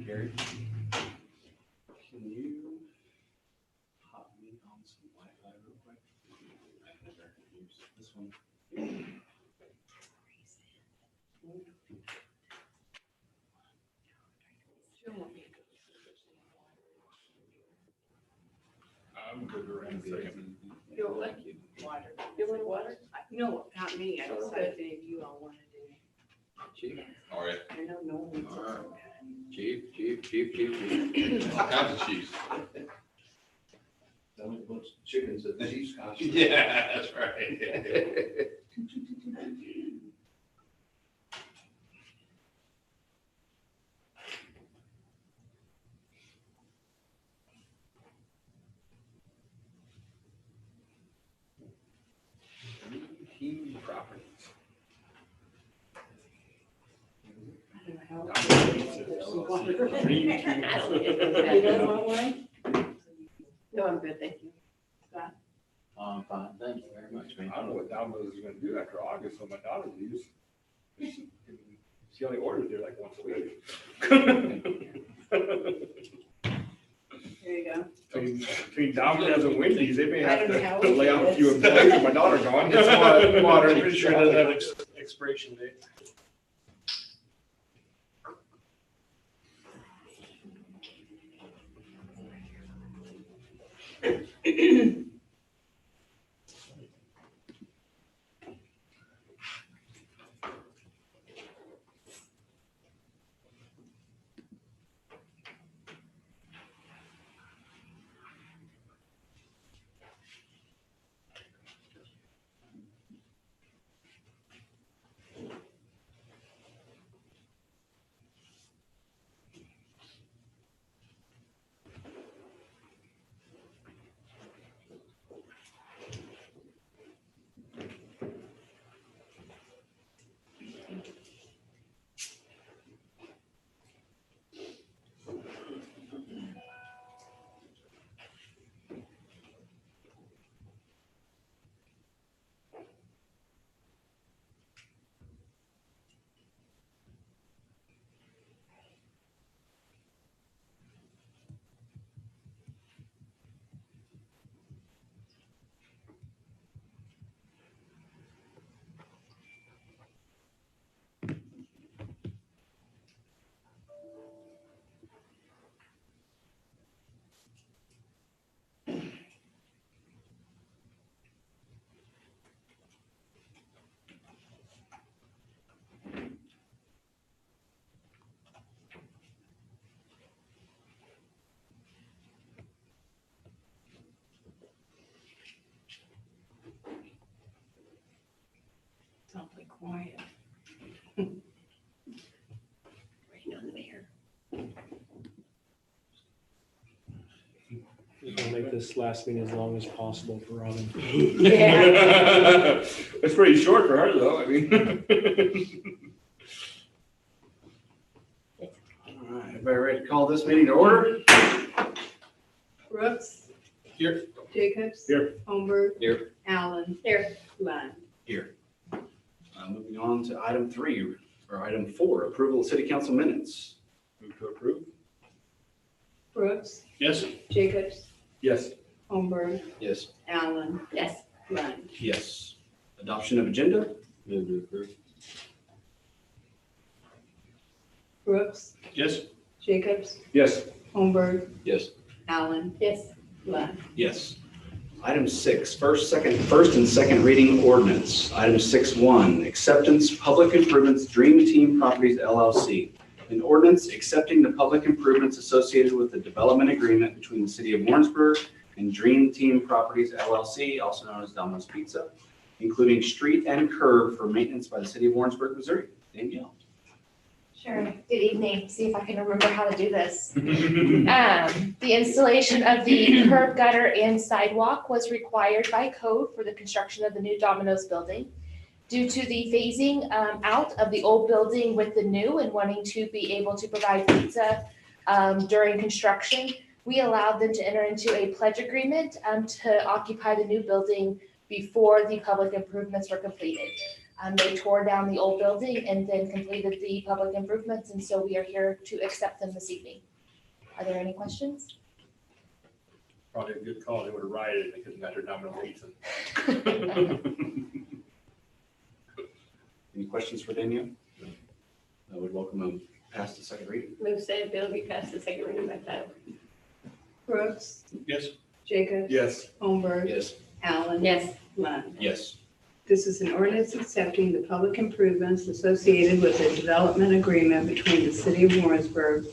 Gary, can you hop me on some Wi-Fi real quick? I've never used this one. I'm good around a second. You don't like water. You want water? No, not me. I decided if you all want to do it. Chief. All right. I know no one's All right. Chief. All kinds of cheese. Those chickens at the Chiefs costume. Yeah, that's right. Team properties. You don't want one? No, I'm good, thank you. Fine, thank you very much, man. I don't know what Domino's is gonna do after August when my daughter leaves. She only orders there like once a week. There you go. Between Domino's and Wendy's, they may I have don't know how to lay it off a is. few employees with my daughter gone. It's water, I'm pretty sure it doesn't have expiration date. It's awfully quiet. Waiting on the mayor. Just want to make this last meeting as long as possible for Robin. Yeah. It's pretty short for her though, I mean. All right, everybody ready to call this meeting to order? Brooks. Here. Jacobs. Here. Holmberg. Here. Allen. Here. Lund. Here. Moving on to item 3, or item 4, approval of city council minutes. Move to approve? Brooks. Yes. Jacobs. Yes. Holmberg. Yes. Allen. Yes. Lund. Yes. Adoption of agenda? Move to approve. Brooks. Yes. Jacobs. Yes. Holmberg. Yes. Allen. Yes. Lund. Yes. Item 6, first and second reading ordinance. Item 6.1, acceptance public improvements Dream Team Properties LLC. An ordinance accepting the public improvements associated with the development agreement between the city of Warrensburg and Dream Team Properties LLC, also known as Domino's Pizza, including street and curb for maintenance by the city of Warrensburg, Missouri. Danielle. Sure. Good evening. See if I can remember how to do this. The installation of the curb gutter and sidewalk was required by code for the construction of the new Domino's building. Due to the phasing out of the old building with the new and wanting to be able to provide pizza during construction, we allowed them to enter into a pledge agreement to occupy the new building before the public improvements were completed. They tore down the old building and then completed the public improvements, and so we are here to accept them this evening. Are there any questions? Probably a good call. They would have rioted. They couldn't got their domino pizza. Any questions for Danielle? I would welcome them past the second reading. Move said bill be passed the second reading by title. Brooks, Yes. Jacobs. Yes. Holmberg. Yes. Allen. Yes. Lund. Yes. This is an ordinance accepting the public improvements associated with a development agreement between the City of Warrensburg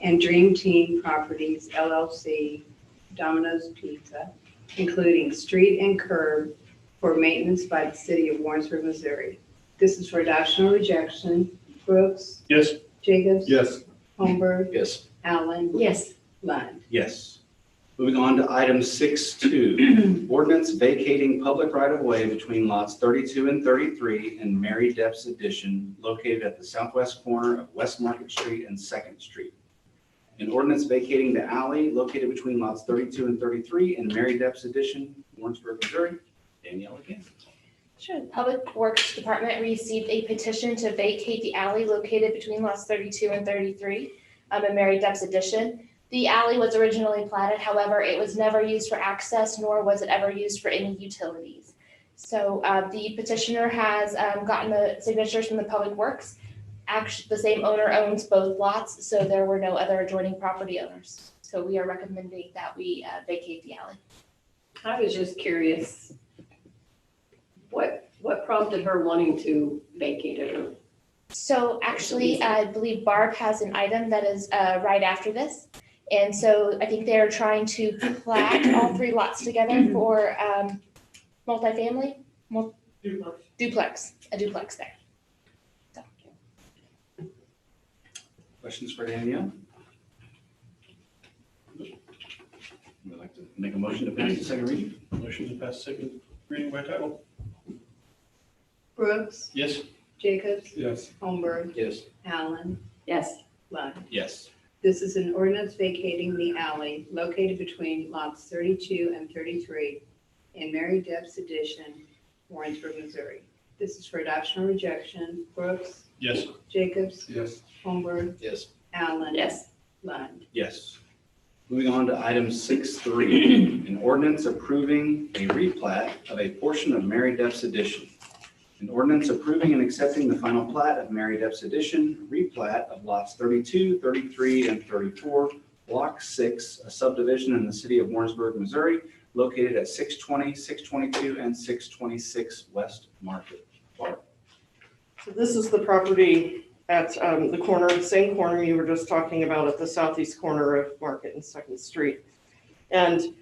and Dream Team Properties LLC, Domino's Pizza, including street and curb for maintenance by the City of Warrensburg, Missouri. This is for adoption or rejection. Brooks, Yes. Jacobs. Yes. Holmberg, Yes. Allen, Yes. Lund. Yes. Moving on to item 6.2, ordinance vacating public right-of-way between lots 32 and 33 in Mary Depp's Addition located at the southwest corner of West Market Street and 2nd Street. An ordinance vacating the alley located between lots 32 and 33 in Mary Depp's Addition, Warrensburg, Missouri. Danielle again. Sure. The Public Works Department received a petition to vacate the alley located between lots 32 and 33 in Mary Depp's Addition. The alley was originally platted, however, it was never used for access, nor was it ever used for any utilities. So the petitioner has gotten the signatures from the Public Works. Actually, the same owner owns both lots, so there were no other adjoining property owners. So we are recommending that we vacate the alley. I was just curious, what prompted her wanting to vacate it? So actually, I believe Barb has an item that is right after this. And so I think they're trying to plat all 3 lots together for multifamily, duplex, a duplex there. So, Questions for Danielle? Would like to make a motion to pass the second reading? Motion to pass second reading by title. Brooks, Yes. Jacobs, Yes. Holmberg, Yes. Allen, Yes. Lund. Yes. This is an ordinance vacating the alley located between lots 32 and 33 in Mary Depp's Addition, Warrensburg, Missouri. This is for adoption or rejection. Brooks, Yes. Jacobs, Yes. Holmberg, Yes. Allen. Yes. Lund. Yes. Moving on to item 6.3, an ordinance approving a replat of a portion of Mary Depp's Addition. An ordinance approving and accepting the final plat of Mary Depp's Addition, replat of lots 32, 33, and 34, Block 6, a subdivision in the city of Warrensburg, Missouri, located at 620, 622, and 626 West Market. Barb. So this is the property at the corner, same corner you were just talking about at the southeast corner of Market and 2nd Street. And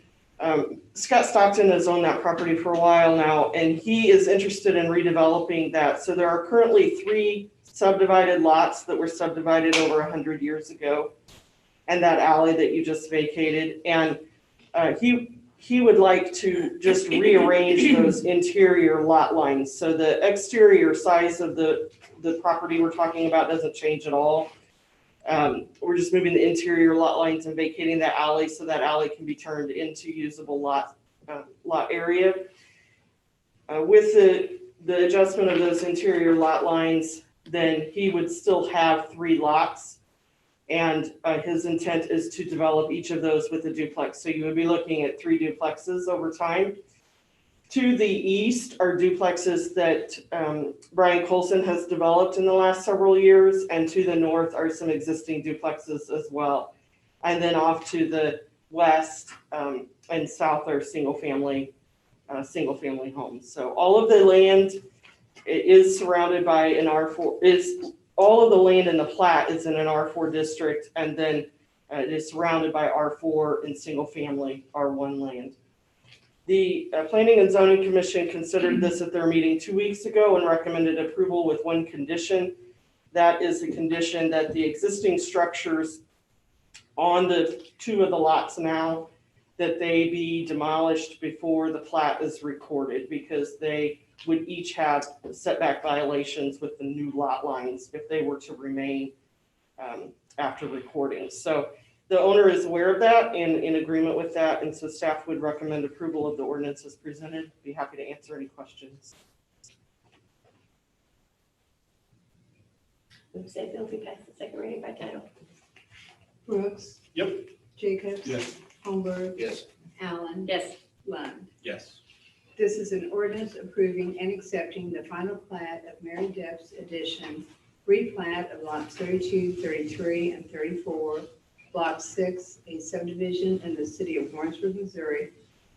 Scott Stockton has owned that property for a while now, and he is interested in redeveloping that. So there are currently 3 subdivided lots that were subdivided over 100 years ago, and that alley that you just vacated. And he would like to just rearrange those interior lot lines. So the exterior size of the property we're talking about doesn't change at all. We're just moving the interior lot lines and vacating that alley so that alley can be turned into usable lot area. With the adjustment of those interior lot lines, then he would still have 3 lots. And his intent is to develop each of those with a duplex. So you would be looking at 3 duplexes over time. To the east are duplexes that Brian Colson has developed in the last several years, and to the north are some existing duplexes as well. And then off to the west and south are single family homes. So all of the land is surrounded by an R4. All of the land in the plat is in an R4 district, and then it is surrounded by R4 and single family R1 land. The Planning and Zoning Commission considered this at their meeting 2 weeks ago and recommended approval with 1 condition. That is the condition that the existing structures on the 2 of the lots now, that they be demolished before the plat is recorded, because they would each have setback violations with the new lot lines if they were to remain after recording. So the owner is aware of that and in agreement with that, and so staff would recommend approval of the ordinance as presented. Be happy to answer any questions. Move say bill be passed the second reading by title. Brooks. Yep. Jacobs. Yes. Holmberg. Yes. Allen. Yes. Lund. Yes. This is an ordinance approving and accepting the final plat of Mary Depp's Edition, replat of lots 32, 33, and 34, Block 6, a subdivision in the city of Warrensburg, Missouri,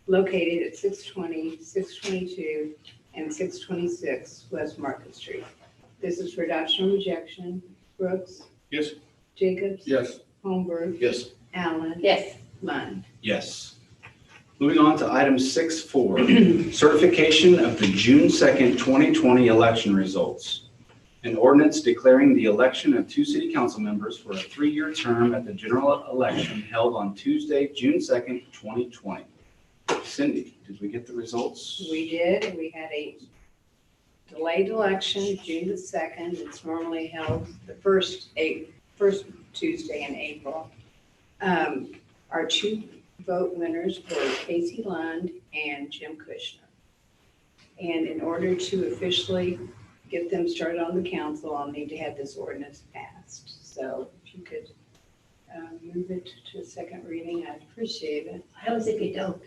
located at 620, 622, and 626 West Market Street. This is for adoption or rejection. Brooks. Yes. Jacobs. Yes. Holmberg. Yes. Allen. Yes. Lund. Yes. Moving on to item 6.4, certification of the June 2nd, 2020 election results. An ordinance declaring the election of 2 city council members for a 3-year term at the general election held on Tuesday, June 2nd, 2020. Cindy, did we get the results? We did. We had a delayed election, June the 2nd. It's normally held the first Tuesday in April. Our 2 vote winners were Casey Lund and Jim Kushner. And in order to officially get them started on the council, I'll need to have this ordinance passed. So if you could move it to a second reading, I'd appreciate it. How is if you don't?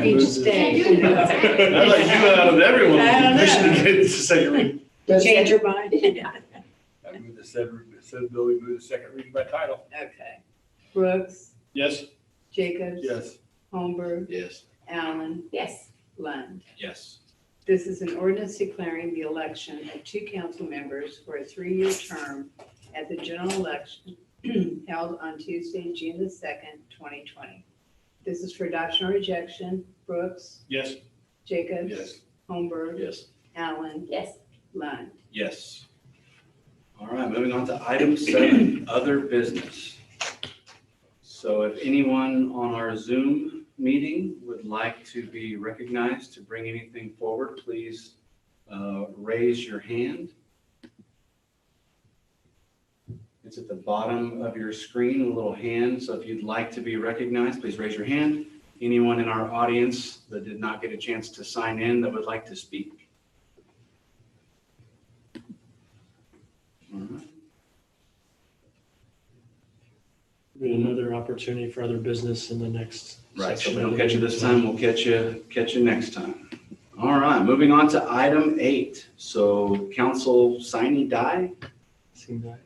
Each day. I'd like you out of everyone. I don't know. Permission to get to second reading. Change your mind? I move the said bill, we move the second reading by title. Okay. Brooks, Yes. Jacobs. Yes. Holmberg, Yes. Allen, Yes. Lund. Yes. This is an ordinance declaring the election of 2 council members for a 3-year term at the general election held on Tuesday, June the 2nd, 2020. This is for adoption or rejection. Brooks, Yes. Jacobs. Yes. Holmberg, Yes. Allen, Yes. Lund. Yes. All right, moving on to item 7, other business. So if anyone on our Zoom meeting would like to be recognized to bring anything forward, please raise your hand. It's at the bottom of your screen, a little hand. So if you'd like to be recognized, please raise your hand. Anyone in our audience that did not get a chance to sign in that would like to speak? All right. Another opportunity for other business in the next. Right, so section if we of don't the catch you meeting. this time, we'll catch you next time. All right, moving on to item 8. So council sine die, Seeing that.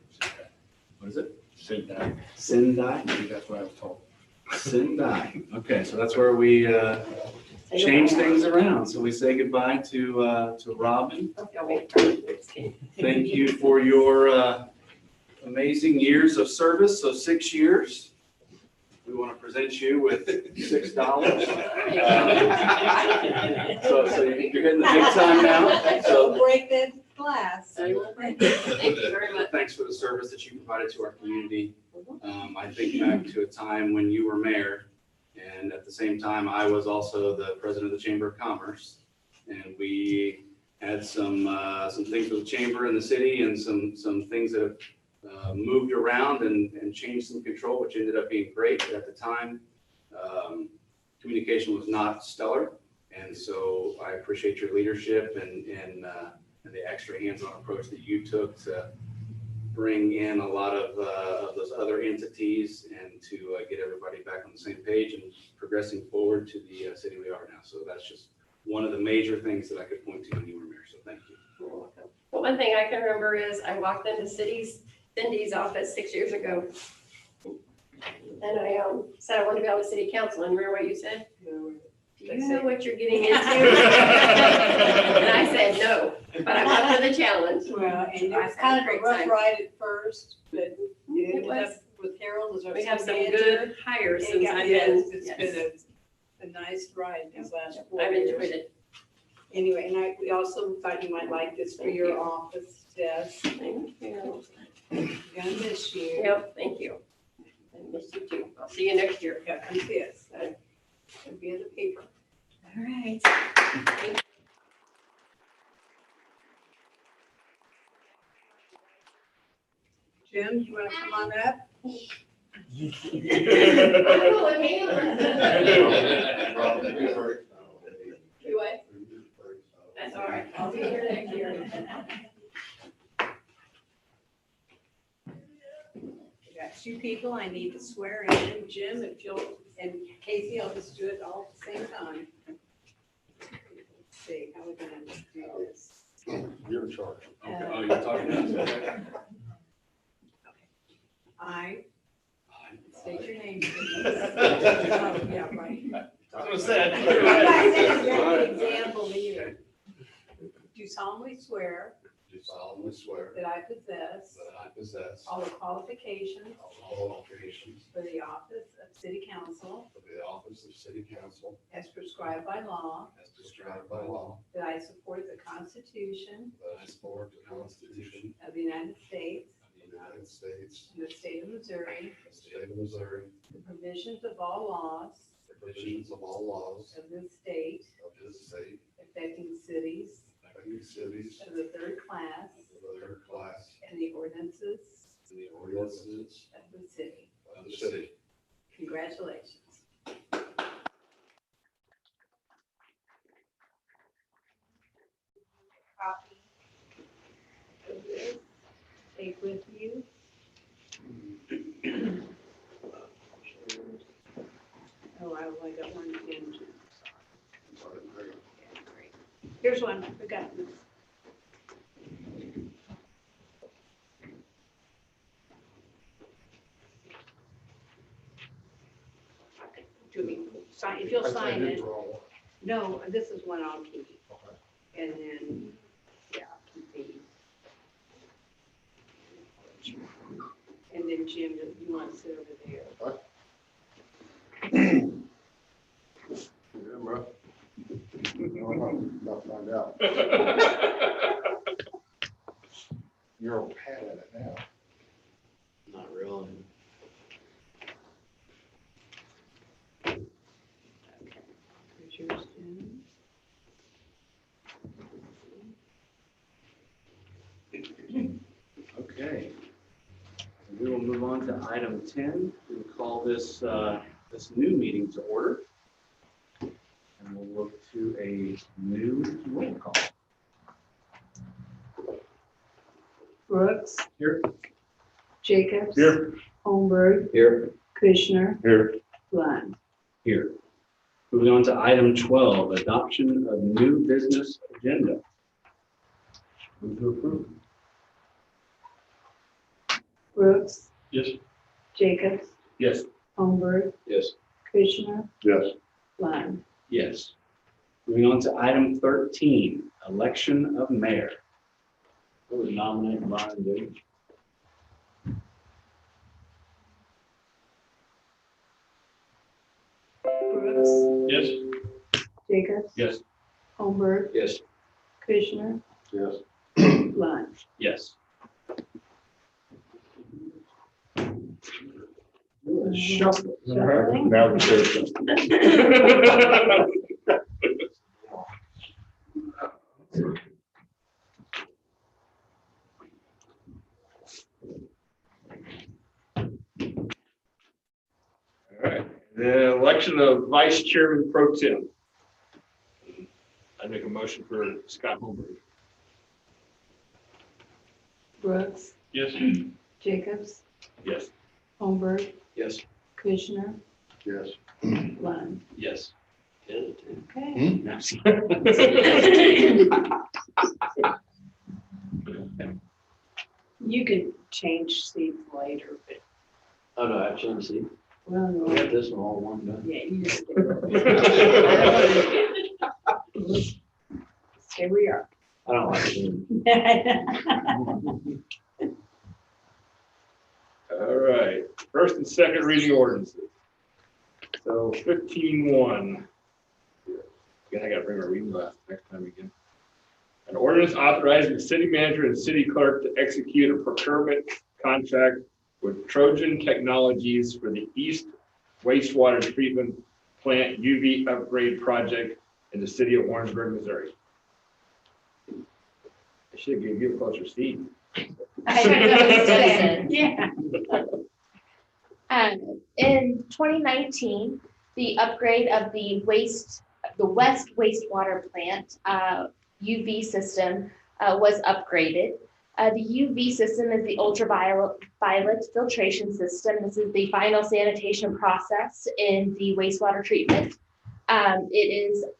what is it? Say that. Sin die? Maybe that's what I was told. Sin die. Okay, so that's where we Say change goodbye. things around. So we say goodbye to Robin. Oh, wait, just kidding. Thank you for your amazing years of service, so 6 years. We want to present you with $6. So you're getting the big time now. So break that glass. Thank you very much. thanks for the service that you provided to our community. I think back to a time when you were mayor, and at the same time, I was also the president of the Chamber of Commerce. And we had some things with the chamber and the city, and some things that have moved around and changed some control, which ended up being great. But at the time, communication was not stellar. And so I appreciate your leadership and the extra hands-on approach that you took to bring in a lot of those other entities and to get everybody back on the same page and progressing forward to the city we are now. So that's just one of the major things that I could point to when you were mayor. So thank you. Well, one thing I can remember is I walked into Cindy's office 6 years ago. And I said I wanted to be on the city council, and remember what you said? Do you know what you're getting into? And I said, no, but I'm up for the challenge. Well, and it I was had kind a of great a rough time. ride at first, but It it ended was. up with Harold as our We have some city good manager. hires It since got- I've yes, been. It's yes. been a nice ride these last 4 I've years. enjoyed it. Anyway, and we also thought you might like this for Thank your you. office desk. Thank you. Gonna miss you. Yep, thank you. I miss you too. I'll see you next year. Yeah, come see us. It'll be in the paper. All right. Jim, you wanna come on up? Do what? That's all right. I'll be here next year. two people I need to swear in. Jim, if you'll, and Casey, I'll just do it all at the same time. Let's see, how are we gonna do this? You're in charge. Okay. Oh, you're talking about, okay. I state your name, please. Oh, yeah, right. That's what I said. I'm an example leader. Do solemnly swear Do solemnly swear that I possess that I possess all the qualifications all qualifications for the office of city council for the office of city council as prescribed by law, as prescribed by law, that I support the Constitution that I support the Constitution of the United States of the United States, and the state of Missouri, the state of Missouri, the provisions of all laws the provisions of all laws of this state of this state, affecting cities affecting cities of the third class of the third class, and the ordinances and the ordinances of the city. of the city. Congratulations. Copy of this, take with you. Oh, I only got one again. Here's one, I forgot this. Do me, sign, if you'll sign it. No, this is one I'll keep. And then, yeah, I'll keep these. And then Jim, if you want to sit over there. Yeah, bro. I'll find out. You're a pat at it now. Not really. Here's yours, Jim. Okay. We will move on to item 10. We will call this, this new meeting to order. And we'll look to a new roll call. Brooks. Here. Jacobs. Here. Holmberg. Here. Kushner. Here. Lund. Here. Moving on to item 12, adoption of new business agenda. Move to approve. Brooks. Yes. Jacobs. Yes. Holmberg. Yes. Kushner. Yes. Lund. Yes. Moving on to item 13, election of mayor. I would nominate Brian Davis. Brooks. Yes. Jacobs. Yes. Holmberg. Yes. Kushner. Yes. Lund. Yes. Shuffle. Shuffling. Now we should. All right, the election of vice chairman pro tem. I make a motion for Scott Holmberg. Brooks. Yes. Jacobs. Yes. Holmberg. Yes. Kushner. Yes. Lund. Yes. Okay. You can change seats later, but, Oh, no, I changed seat. well, We no. got this one all one done. Yeah, you just. Here we are. I don't like it. All right, first and second reading ordinances. So 15-1. Yeah, I gotta bring my reading glass next time again. An ordinance authorizing the city manager and city clerk to execute a procurement contract with Trojan Technologies for the East Wastewater Treatment Plant UV upgrade project in the city of Warrensburg, Missouri. I should give you a closer seat. Yeah. In 2019, the upgrade of the West Wastewater Plant UV system was upgraded. The UV system is the ultraviolet filtration system. This is the final sanitation process in the wastewater treatment. The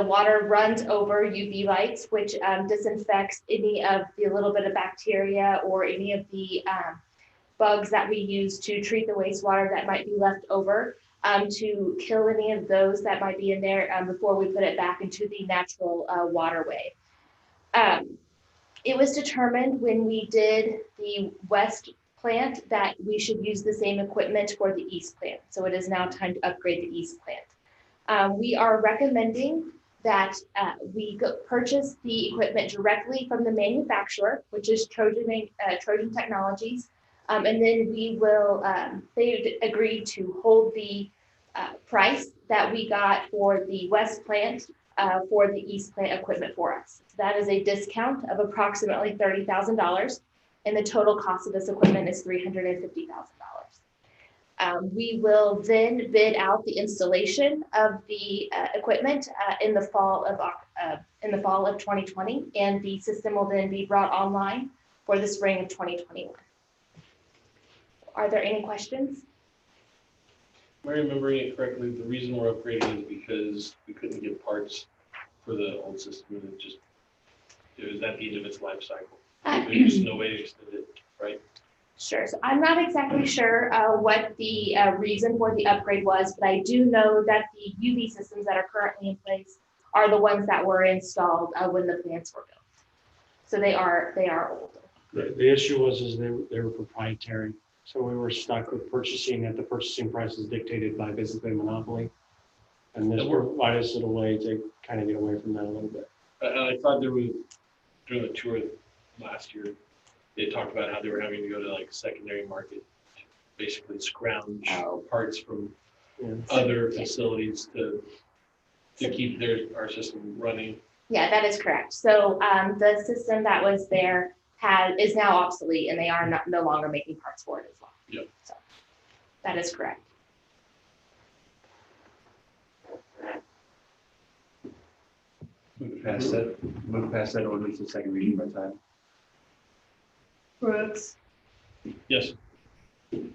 water runs over UV lights, which disinfects any of the little bit of bacteria or any of the bugs that we use to treat the wastewater that might be left over, to kill any of those that might be in there before we put it back into the natural waterway. It was determined when we did the west plant that we should use the same equipment for the east plant. So it is now time to upgrade the east plant. We are recommending that we purchase the equipment directly from the manufacturer, which is Trojan Technologies. And then we will, they agreed to hold the price that we got for the west plant for the east plant equipment for us. That is a discount of approximately $30,000, and the total cost of this equipment is $350,000. We will then bid out the installation of the equipment in the fall of 2020, and the system will then be brought online for the spring of 2021. Are there any questions? Am I remembering it correctly? The reason we're upgrading is because we couldn't get parts for the old system, and it was at the end of its life cycle. There's just no way to extend it, right? Sure. So I'm not exactly sure what the reason for the upgrade was, but I do know that the UV systems that are currently in place are the ones that were installed when the plants were built. So they are older. The issue was they were proprietary. So we were stuck with purchasing at the purchasing prices dictated by basically monopoly. And this provided us a way to kind of get away from that a little bit. I thought there was, during the tour last year, they talked about how they were having to go to like secondary market, basically scrounge parts from other facilities to keep our system running. Yeah, that is correct. So the system that was there is now obsolete, and they are no longer making parts for it as well. Yep. So that is correct. Move past that ordinance to second reading by title. Brooks, Yes.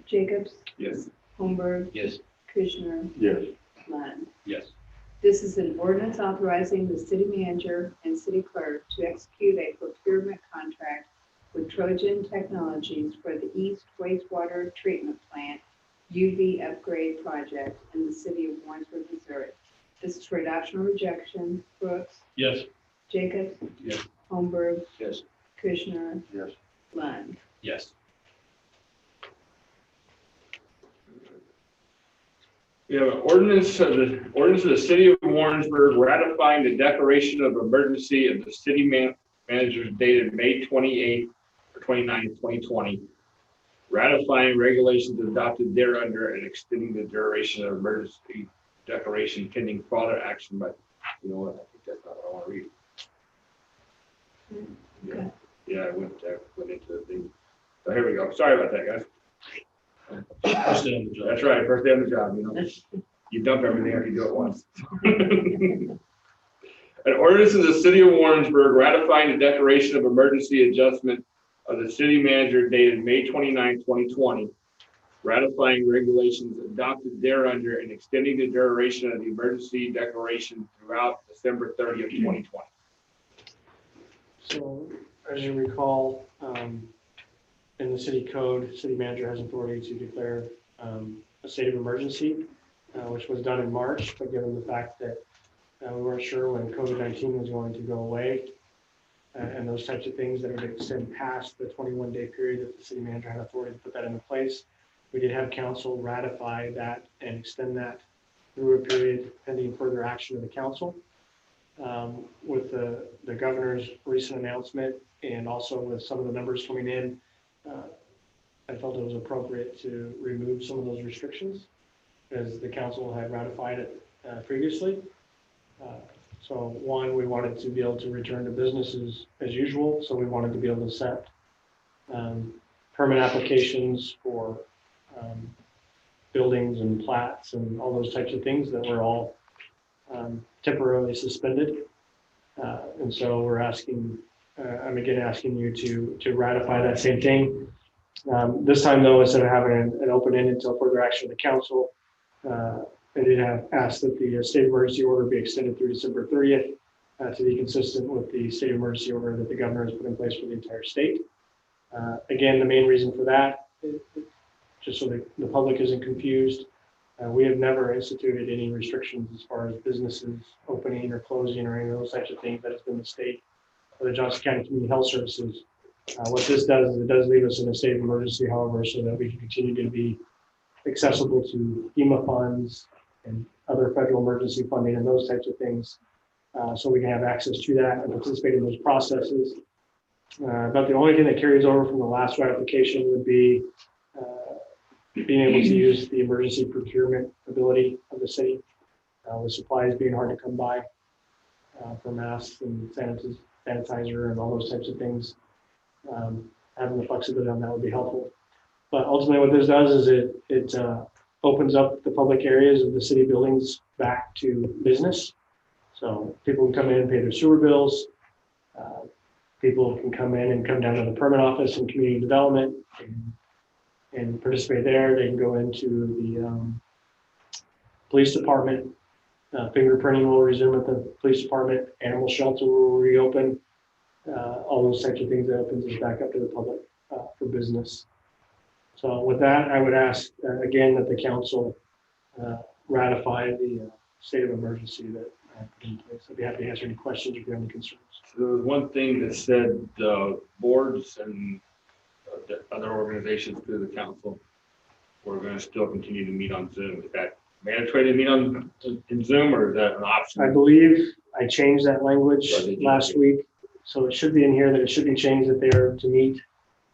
Jacobs, Yes. Holmberg, Yes. Kushner, Yes. Lund. Yes. This is an ordinance authorizing the city manager and city clerk to execute a procurement contract with Trojan Technologies for the East Wastewater Treatment Plant UV upgrade project in the city of Warrensburg, Missouri. This is for adoption or rejection. Brooks, Yes. Jacobs, Yes. Holmberg, Yes. Kushner, Yes. Lund. Yes. We have an ordinance of the city of Warrensburg ratifying the declaration of emergency of the city manager dated May 28th or 29th, 2020. Ratifying regulations adopted thereunder and extending the duration of emergency declaration pending further action, but you know what, I think that's not what I want to read. Okay. Yeah, I went into the thing. So here we go. Sorry about that, guys. First day on the job. That's right, first day on the job, you know. You dump everything after you do it once. An ordinance of the city of Warrensburg ratifying the declaration of emergency adjustment of the city manager dated May 29, 2020. Ratifying regulations adopted thereunder and extending the duration of the emergency declaration throughout December 30th, 2020. So as you recall, in the city code, city manager has authority to declare a state of emergency, which was done in March, but given the fact that we weren't sure when COVID-19 was going to go away and those types of things that would extend past the 21-day period that the city manager had authority to put that into place, we did have council ratify that and extend that through a period pending further action of the council. With the governor's recent announcement and also with some of the numbers coming in, I felt it was appropriate to remove some of those restrictions as the council had ratified it previously. So one, we wanted to be able to return to business as usual. So we wanted to be able to set permit applications for buildings and plats and all those types of things that were all temporarily suspended. And so we're asking I'm again asking you to ratify that same thing. This time though, instead of having an open-ended until further action of the council, I did have asked that the state of emergency order be extended through December 30th to be consistent with the state of emergency order that the governor has put in place for the entire state. Again, the main reason for that, just so the public isn't confused, we have never instituted any restrictions as far as businesses opening or closing or any of those types of things. That has been the state or the Johnson County Community Health Services. What this does is it does leave us in a state of emergency, however, so that we can continue to be accessible to FEMA funds and other federal emergency funding and those types of things. So we can have access to that and participate in those processes. About the only thing that carries over from the last ratification would be being able to use the emergency procurement ability of the city, with supplies being hard to come by for masks and sanitizer and all those types of things. Having the flexibility on that would be helpful. But ultimately what this does is it opens up the public areas of the city buildings back to business. So people can come in and pay their sewer bills. People can come in and come down to the permit office and community development and participate there. They can go into the police department. Fingerprinting will resume at the police department. Animal shelter will reopen. All those types of things that opens us back up to the public for business. So with that, I would ask again that the council ratify the state of emergency that I put in place. I'd be happy to answer any questions if you have any concerns. So there was one thing that said boards and the other organizations through the council were going to still continue to meet on Zoom. Is that mandatory to meet in Zoom, or is that an option? I believe I changed that language last week, so it should be in here that it should be changed that they are to meet.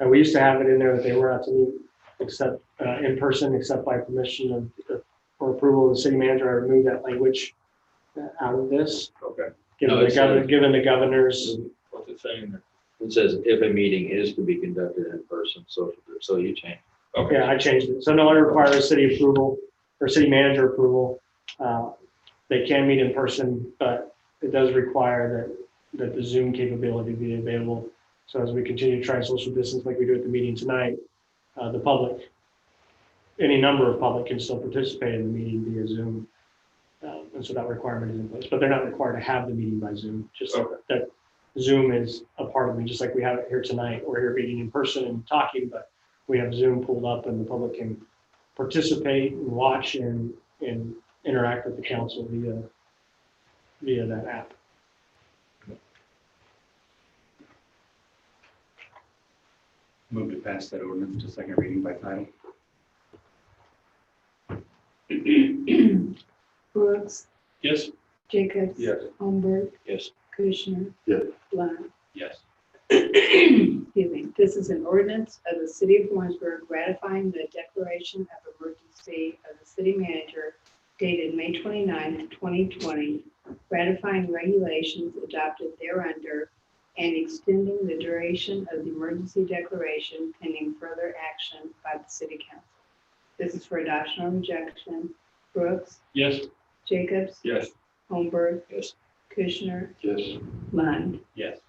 And we used to have it in there that they were not to meet except in person, except by permission of or approval of the city manager. I removed that language out of this. Okay. Given the governor's. What's it saying there? It says if a meeting is to be conducted in person, so you change. Okay. Yeah, I changed it. So no longer requires city approval or city manager approval. They can meet in person, but it does require that the Zoom capability be available. So as we continue to try social distance like we do at the meeting tonight, the public, any number of public can still participate in the meeting via Zoom. And so that requirement is in place, but they're not required to have the meeting by Zoom, just that Zoom is a part of it, just like we have it here tonight. We're here meeting in person and talking, but we have Zoom pulled up and the public can participate and watch and interact with the council via that app. Move to pass that ordinance to second reading by title. Brooks, Yes. Jacobs. Yes. Holmberg. Yes. Kushner. Yes. Blunt. Yes. Excuse me. This is an ordinance of the city of Warrensburg ratifying the declaration of emergency of the city manager dated May 29th, 2020, ratifying regulations adopted thereunder and extending the duration of the emergency declaration pending further action by the city council. This is for adoption or rejection. Brooks, Yes. Jacobs, Yes. Holmberg. Yes. Kushner, Yes. Lund. Yes.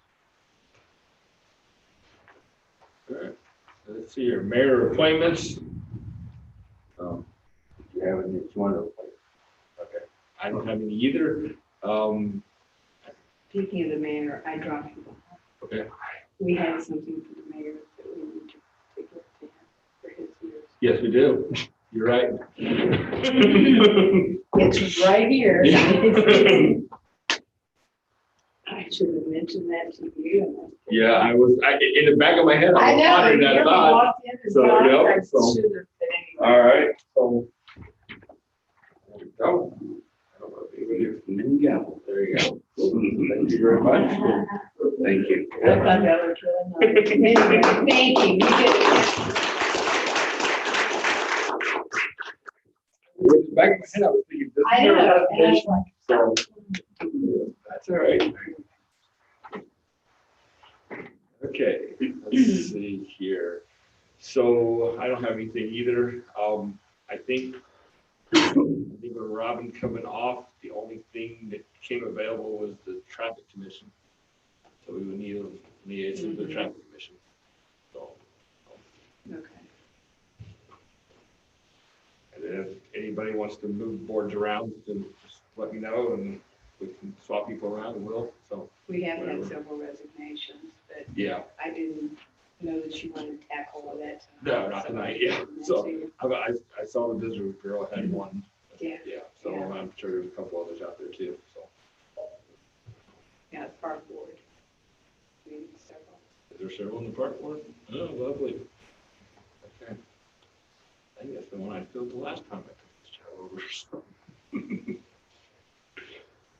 All right. Let's see your mayor appointments. Do you have any that you want to appoint? Okay. I don't have any either. Speaking of the mayor, I dropped you. Okay. We had something for the mayor that we need to give to him for his years. Yes, we do. You're right. It's right here. I should have mentioned that to you. Yeah, I in the back of my head, I I was know. pondering that You thought. walked in and So, thought yeah, I so- should have, but anyway. All right, so. There we go. I don't know if you- And then gavel. There you go. Thank you very much. Thank you. I thought that was really nice. Anyway, thank you. You did it. Back of my head, I was thinking. this I is your know. And I was ratification, like, So, that's all right. Okay, let's see here. So I don't have anything either. I think with Robin coming off, the only thing that came available was the traffic commission. So we would need liaison to the traffic commission. So, Okay. and then if anybody wants to move boards around, then just let me know and we can swap people around and we'll, so, We have had several resignations, but yeah. I didn't know that you wanted to tackle all that. No, not tonight, yeah. So I saw the visitor bureau had one. Yeah. Yeah, so I'm sure there's a couple others out there too, so. Yeah, the park board. We need several. Is there several in the park board? Oh, lovely. Okay. I think that's the one I filled the last time I took this job over. So.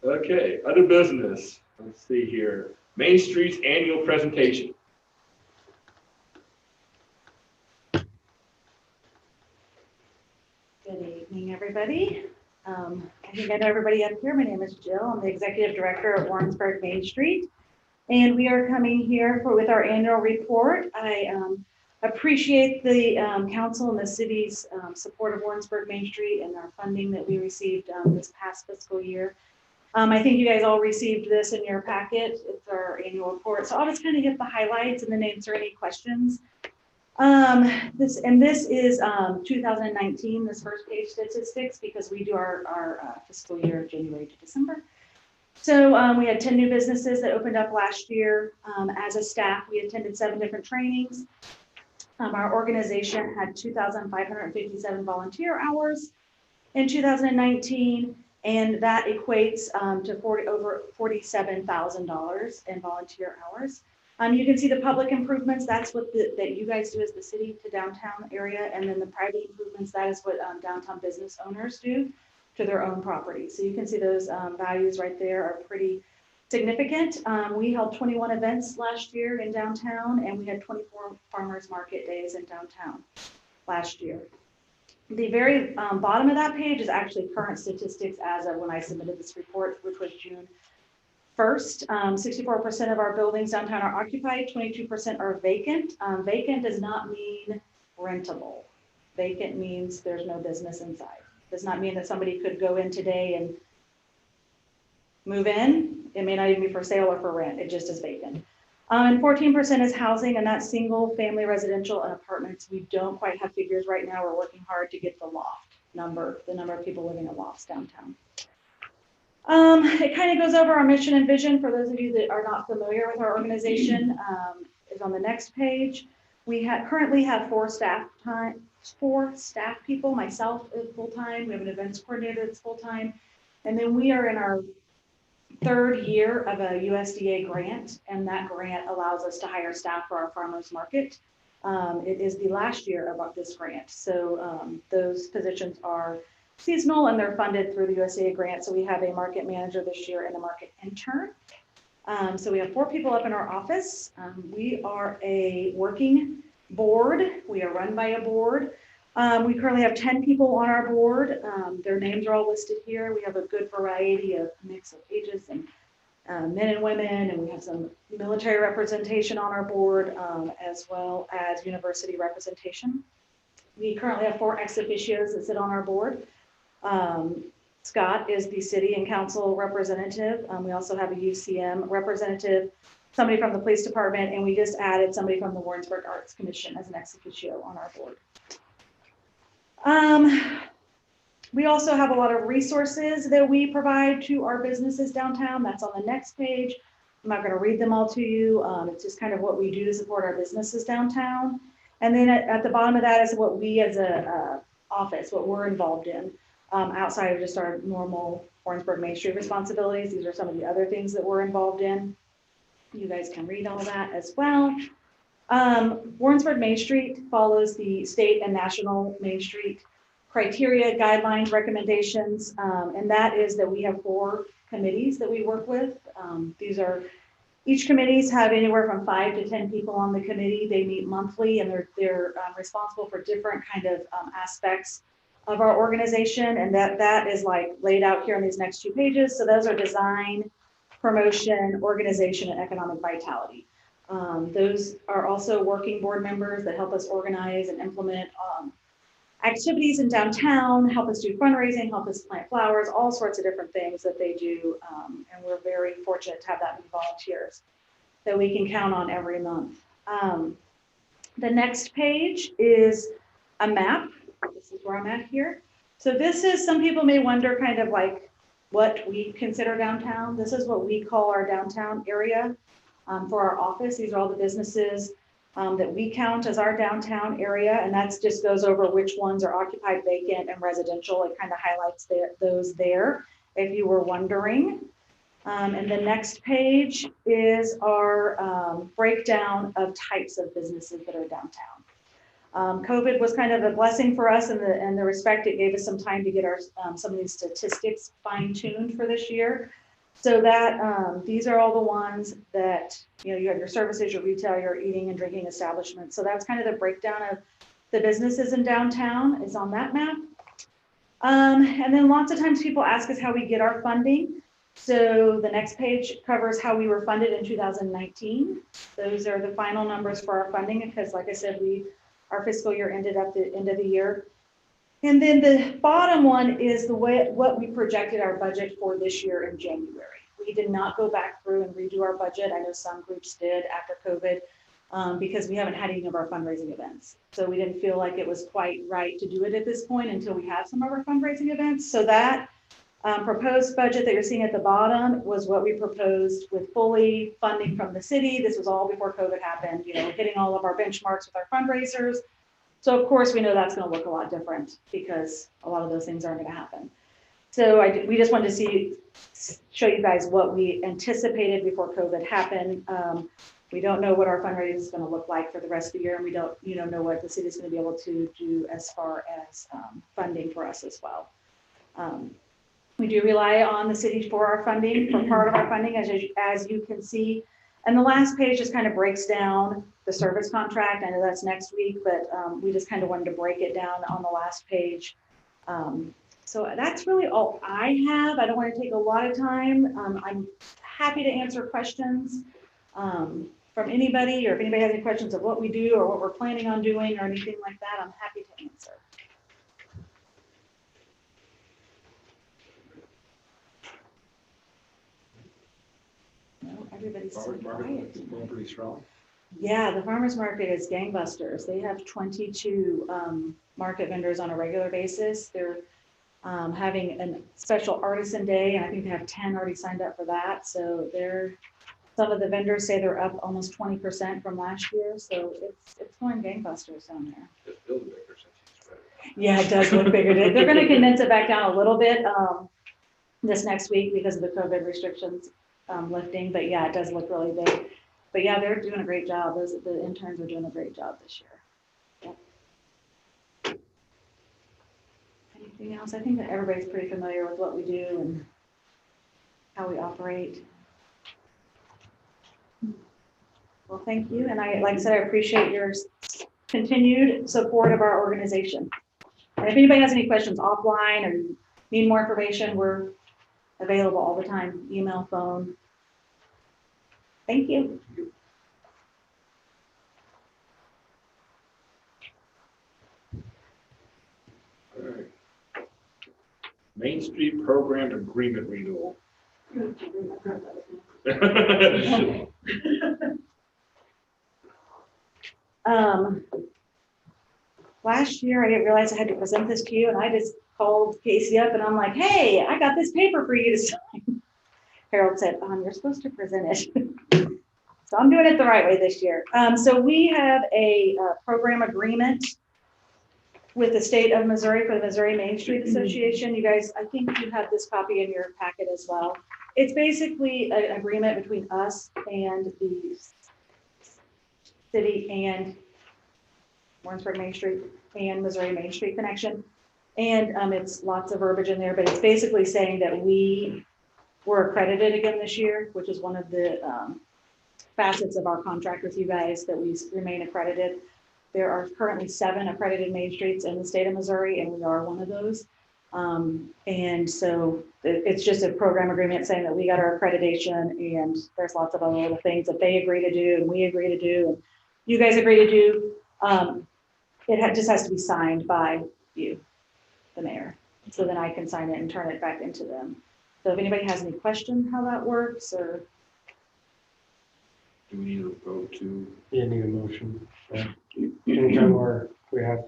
Okay, other business. Let's see here. Main Street's annual presentation. Good evening, everybody. I think I know everybody up here. My name is Jill. I'm the Executive Director of Warrensburg Main Street. And we are coming here with our annual report. I appreciate the council and the city's support of Warrensburg Main Street and our funding that we received this past fiscal year. I think you guys all received this in your packet. It's our annual report. So I'll just kind of hit the highlights and then answer any questions. This is 2019, this first page statistics, because we do our fiscal year January to December. So we had 10 new businesses that opened up last year. As a staff, we attended 7 different trainings. Our organization had 2,557 volunteer hours in 2019, and that equates to over $47,000 in volunteer hours. You can see the public improvements, that's what that you guys do as the city to downtown area, and then the private improvements, that is what downtown business owners do to their own property. So you can see those values right there are pretty significant. We held 21 events last year in downtown, and we had 24 farmers market days in downtown last year. The very bottom of that page is actually current statistics as of when I submitted this report, which was June 1st. 64% of our buildings downtown are occupied, 22% are vacant. Vacant does not mean rentable. Vacant means there's no business inside. Does not mean that somebody could go in today and move in. It may not even be for sale or for rent. It just is vacant. And 14% is housing, and that's single family residential and apartments. We don't quite have figures right now. We're working hard to get the loft number, the number of people living in lofts downtown. It kind of goes over our mission and vision for those of you that are not familiar with our organization. Is on the next page. We currently have 4 staff people. Myself is full-time. We have an events coordinator that's full-time. And then we are in our 3rd year of a USDA grant, and that grant allows us to hire staff for our farmers market. It is the last year of this grant. So those positions are seasonal and they're funded through the USDA grant. So we have a market manager this year and a market intern. So we have 4 people up in our office. We are a working board. We are run by a board. We currently have 10 people on our board. Their names are all listed here. We have a good variety of mix of ages and men and women, and we have some military representation on our board, as well as university representation. We currently have 4 ex officios that sit on our board. Scott is the city and council representative. We also have a UCM representative, somebody from the police department, and we just added somebody from the Warrensburg Arts Commission as an ex officio on our board. We also have a lot of resources that we provide to our businesses downtown. That's on the next page. I'm not going to read them all to you. It's just kind of what we do to support our businesses downtown. And then at the bottom of that is what we as a office, what we're involved in. Outside of just our normal Warrensburg Main Street responsibilities. These are some of the other things that we're involved in. You guys can read all that as well. Warrensburg Main Street follows the state and national Main Street criteria, guidelines, recommendations, and that is that we have 4 committees that we work with. Each committees have anywhere from 5 to 10 people on the committee. They meet monthly, and they're responsible for different kind of aspects of our organization, and that is like laid out here in these next 2 pages. So those are design, promotion, organization, and economic vitality. Those are also working board members that help us organize and implement activities in downtown, help us do fundraising, help us plant flowers, all sorts of different things that they do. And we're very fortunate to have that many volunteers that we can count on every month. The next page is a map. This is where I'm at here. So this is, some people may wonder kind of like what we consider downtown. This is what we call our downtown area for our office. These are all the businesses that we count as our downtown area, and that just goes over which ones are occupied, vacant, and residential. It kind of highlights those there, if you were wondering. And the next page is our breakdown of types of businesses that are downtown. COVID was kind of a blessing for us in the respect it gave us some time to get our some of these statistics fine-tuned for this year. So that these are all the ones that, you know, you have your services, your retail, your eating and drinking establishments. So that's kind of the breakdown of the businesses in downtown is on that map. And then lots of times people ask us how we get our funding. So the next page covers how we were funded in 2019. Those are the final numbers for our funding because, like I said, our fiscal year ended at the end of the year. And then the bottom one is what we projected our budget for this year in January. We did not go back through and redo our budget. I know some groups did after COVID because we haven't had any of our fundraising events. So we didn't feel like it was quite right to do it at this point until we have some of our fundraising events. So that proposed budget that you're seeing at the bottom was what we proposed with fully funding from the city. This was all before COVID happened, you know, hitting all of our benchmarks with our fundraisers. So of course we know that's going to look a lot different because a lot of those things aren't going to happen. So we just wanted to show you guys what we anticipated before COVID happened. We don't know what our fundraising is going to look like for the rest of the year, and we don't, you know what the city is going to be able to do as far as funding for us as well. We do rely on the city for our funding, for part of our funding, as you can see. And the last page just kind of breaks down the service contract. I know that's next week, but we just kind of wanted to break it down on the last page. So that's really all I have. I don't want to take a lot of time. I'm happy to answer questions from anybody, or if anybody has any questions of what we do or what we're planning on doing or anything like that, I'm happy to answer. No, everybody's so quiet. Going pretty strong. Yeah, the farmer's market is gangbusters. They have 22 market vendors on a regular basis. They're having a special artisan day, and I think they have 10 already signed up for that. So some of the vendors say they're up almost 20% from last year. So it's going gangbusters down there. Just build it bigger since you spread it. Yeah, it does look bigger. They're going to condense it back down a little bit this next week because of the COVID restrictions lifting. But yeah, it does look really big. But yeah, they're doing a great job. The interns are doing a great job this year. Yep. Anything else? I think that everybody's pretty familiar with what we do and how we operate. Well, thank you. And like I said, I appreciate your continued support of our organization. And if anybody has any questions offline or need more information, we're available all the time, email, phone. Thank you. All right. Main Street Program Agreement Renewal. Last year, I didn't realize I had to present this to you, and I just called Casey up and I'm like, hey, I got this paper for you to sign. Harold said, you're supposed to present it. So I'm doing it the right way this year. So we have a program agreement with the state of Missouri for the Missouri Main Street Association. You guys, I think you have this copy in your packet as well. It's basically an agreement between us and the city and Warrensburg Main Street and Missouri Main Street connection. And it's lots of verbiage in there, but it's basically saying that we were accredited again this year, which is one of the facets of our contract with you guys, that we remain accredited. There are currently 7 accredited main streets in the state of Missouri, and we are one of those. And so it's just a program agreement saying that we got our accreditation, and there's lots of other things that they agree to do and we agree to do and you guys agree to do. It just has to be signed by you, the mayor. So then I can sign it and turn it back into them. So if anybody has any question how that works, or Do we need to go to? You need a motion. Anytime we have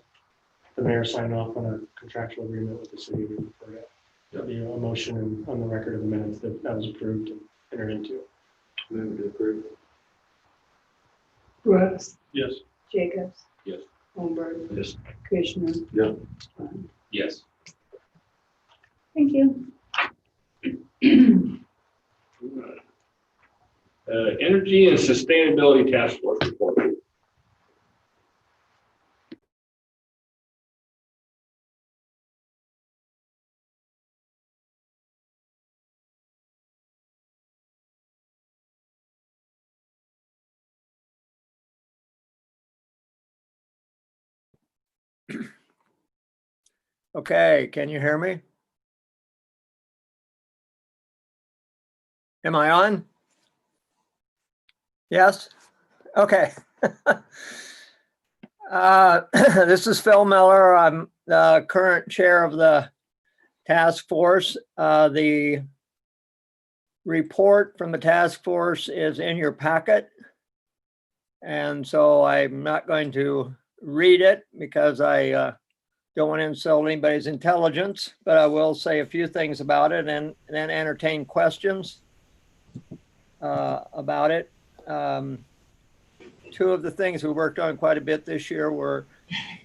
the mayor sign off on a contractual agreement with the city, we refer to Yep. a motion and on the record of the minutes that was approved and entered into. Move to approve. Brooks, Yes. Jacobs. Yes. Holmberg, Yes. Kushner. Yeah. Yes. Thank you. Energy and Sustainability Task Force report. Okay, can you hear me? Am I on? Yes? Okay. This is Phil Miller. I'm the current chair of the task force. The report from the task force is in your packet. And so I'm not going to read it because I don't want to insult anybody's intelligence, but I will say a few things about it and then entertain questions about it. Two of the things we worked on quite a bit this year were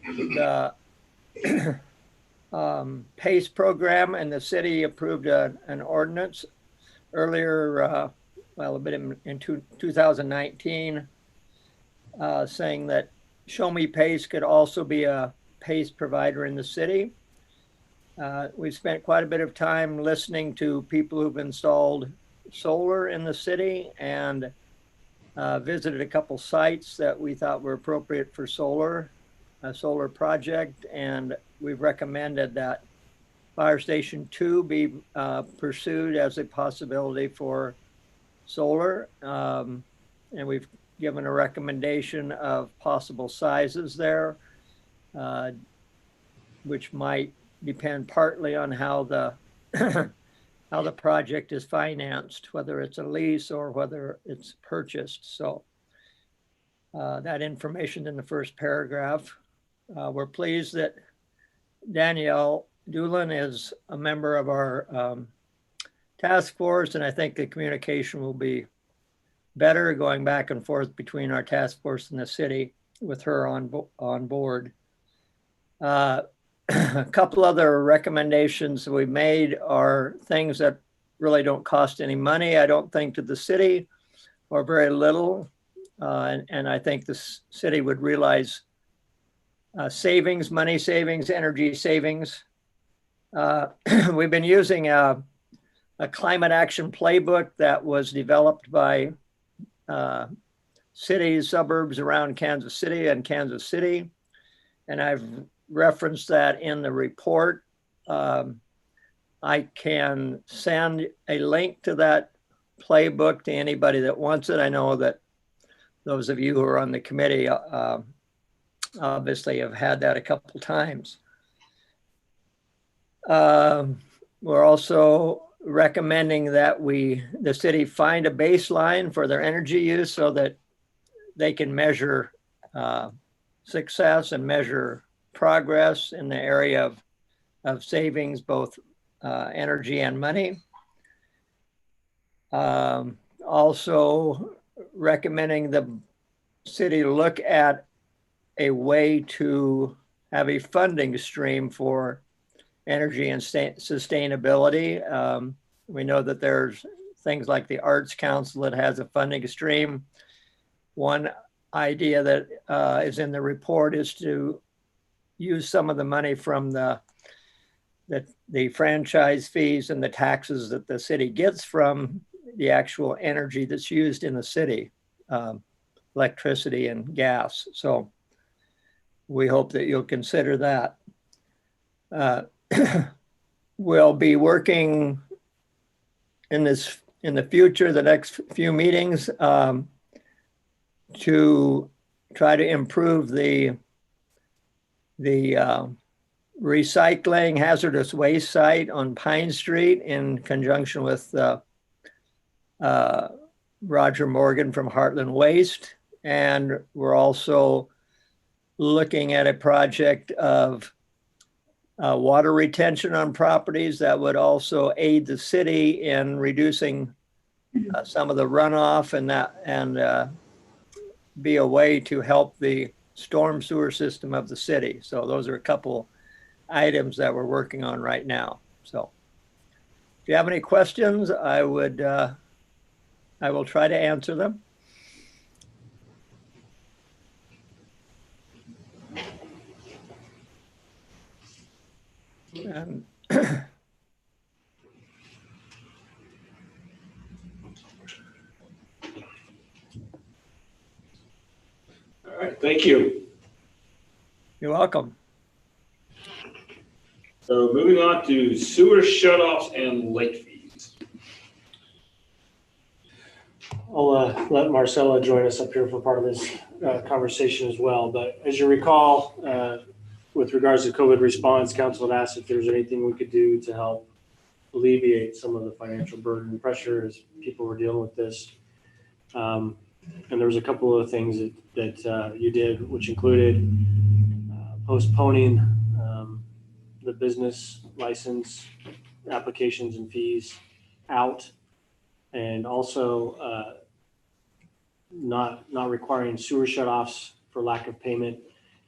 the PACE program, and the city approved an ordinance earlier, well, a bit in 2019, saying that Show Me PACE could also be a PACE provider in the city. We spent quite a bit of time listening to people who've installed solar in the city and visited a couple sites that we thought were appropriate for a solar project, and we've recommended that Fire Station 2 be pursued as a possibility for solar, and we've given a recommendation of possible sizes there, which might depend partly on how the how the project is financed, whether it's a lease or whether it's purchased. So that information in the first paragraph. We're pleased that Danielle Doolin is a member of our task force, and I think the communication will be better going back and forth between our task force and the city with her on board. A couple other recommendations we made are things that really don't cost any money, I don't think, to the city, or very little. And I think the city would realize savings, money savings, energy savings. We've been using a climate action playbook that was developed by cities, suburbs around Kansas City and Kansas City. And I've referenced that in the report. I can send a link to that playbook to anybody that wants it. I know that those of you who are on the committee obviously have had that a couple times. We're also recommending that the city find a baseline for their energy use so that they can measure success and measure progress in the area of savings, both energy and money. Also recommending the city look at a way to have a funding stream for energy and sustainability. We know that there's things like the Arts Council that has a funding stream. One idea that is in the report is to use some of the money from the franchise fees and the taxes that the city gets from the actual energy that's used in the city, electricity and gas. So we hope that you'll consider that. We'll be working in the future, the next few meetings, to try to improve the recycling hazardous waste site on Pine Street in conjunction with Roger Morgan from Heartland Waste. And we're also looking at a project of water retention on properties that would also aid the city in reducing some of the runoff and be a way to help the storm sewer system of the city. So those are a couple items that we're working on right now. So if you have any questions, I will try to answer them. And All right, thank you. you're welcome. So moving on to sewer shutoffs and late fees. I'll let Marcella join us up here for part of this conversation as well. But as you recall, with regards to COVID response, council had asked if there's anything we could do to help alleviate some of the financial burden and pressure as people were dealing with this. And there was a couple of things that you did, which included postponing the business license applications and fees out, and also not requiring sewer shutoffs for lack of payment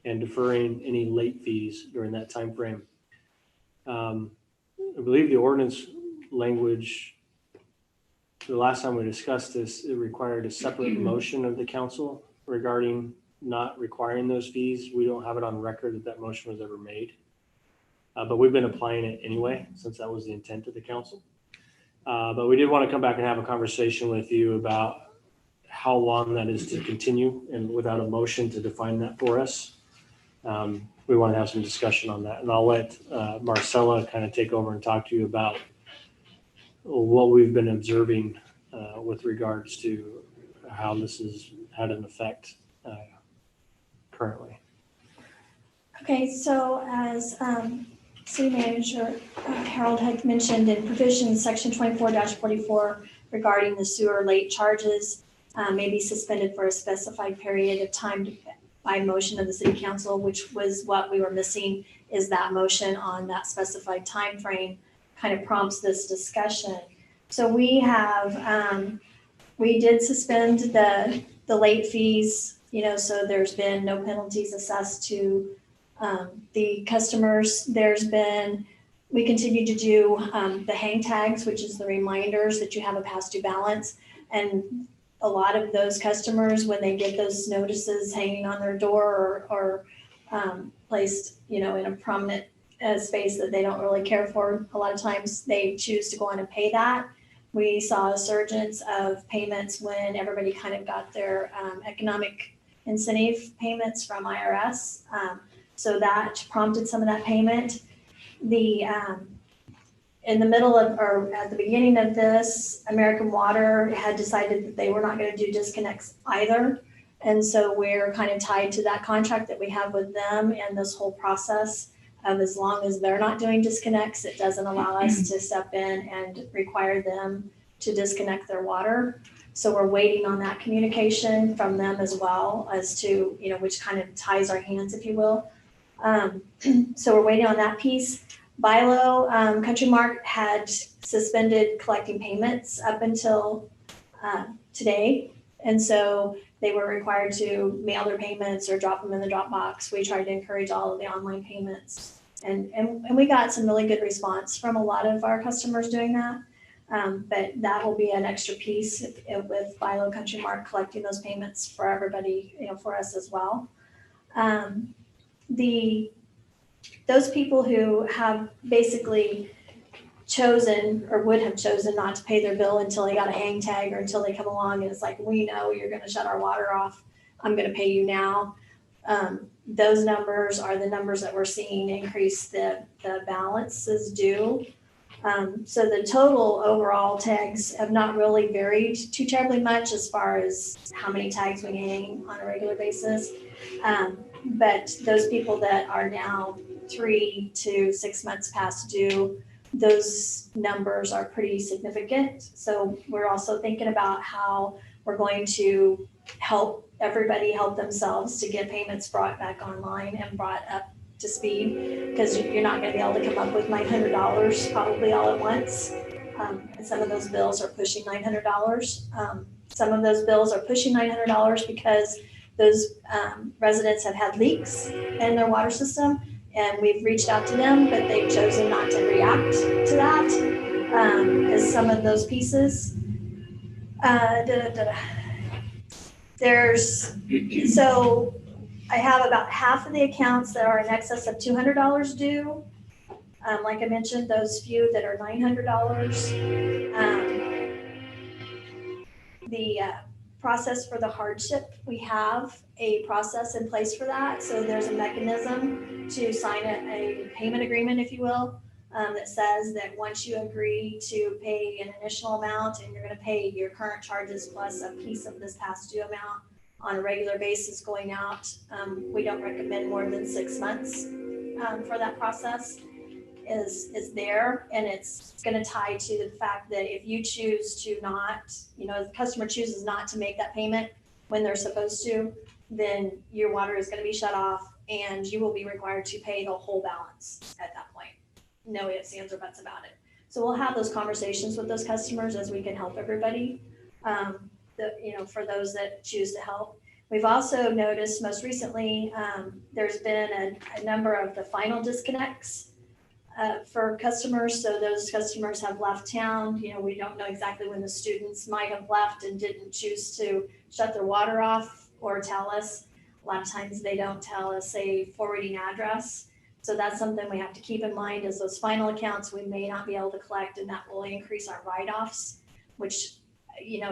and deferring any late fees during that time frame. I believe the ordinance language, the last time we discussed this, it required a separate motion of the council regarding not requiring those fees. We don't have it on record that that motion was ever made. But we've been applying it anyway, since that was the intent of the council. But we did want to come back and have a conversation with you about how long that is to continue, and without a motion to define that for us. We want to have some discussion on that. And I'll let Marcella kind of take over and talk to you about what we've been observing with regards to how this has had an effect currently. Okay, so as City Manager Harold had mentioned, in provision section 24-44 regarding the sewer late charges may be suspended for a specified period of time by motion of the City Council, which was what we were missing, is that motion on that specified time frame kind of prompts this discussion. So we have, we did suspend the late fees, so there's been no penalties assessed to the customers. We continue to do the hang tags, which is the reminders that you have a past due balance. And a lot of those customers, when they get those notices hanging on their door or placed, in a prominent space that they don't really care for, a lot of times they choose to go on and pay that. We saw a surge of payments when everybody kind of got their economic incentive payments from IRS. So that prompted some of that payment. In the middle of, or at the beginning of this, American Water had decided that they were not going to do disconnects either. And so we're kind of tied to that contract that we have with them, and this whole process of, as long as they're not doing disconnects, it doesn't allow us to step in and require them to disconnect their water. So we're waiting on that communication from them as well, as to, which kind of ties our hands, if you will. So we're waiting on that piece. Bilo, Country Mark had suspended collecting payments up until today. And so they were required to mail their payments or drop them in the drop box. We tried to encourage all of the online payments. And we got some really good response from a lot of our customers doing that. But that will be an extra piece with Bilo, Country Mark collecting those payments for everybody, for us as well. Those people who have basically chosen or would have chosen not to pay their bill until they got a hang tag or until they come along and it's like, we know you're going to shut our water off, I'm going to pay you now. Those numbers are the numbers that we're seeing increase the balances due. So the total overall tags have not really varied too terribly much as far as how many tags we hang on a regular basis. But those people that are now 3 to 6 months past due, those numbers are pretty significant. So we're also thinking about how we're going to help everybody help themselves to get payments brought back online and brought up to speed, because you're not gonna be able to come up with $900 probably all at once. And some of those bills are pushing $900. Some of those bills are pushing $900 because those residents have had leaks in their water system, and we've reached out to them, but they've chosen not to react to that, as some of those pieces. So I have about half of the accounts that are in excess of $200 due. Like I mentioned, those few that are $900. The process for the hardship, we have a process in place for that. So there's a mechanism to sign a payment agreement, if you will, that says that once you agree to pay an initial amount and you're going to pay your current charges plus a piece of this past due amount on a regular basis going out, we don't recommend more than 6 months for that process is there. And it's going to tie to the fact that if you choose to not, if the customer chooses not to make that payment when they're supposed to, then your water is going to be shut off and you will be required to pay the whole balance at that point. No ifs, ands, or buts about it. So we'll have those conversations with those customers as we can help everybody, for those that choose to help. We've also noticed most recently, there's been a number of the final disconnects for customers. So those customers have left town. We don't know exactly when the students might have left and didn't choose to shut their water off or tell us. A lot of times they don't tell us a forwarding address. So that's something we have to keep in mind, is those final accounts we may not be able to collect, and that will increase our write-offs, which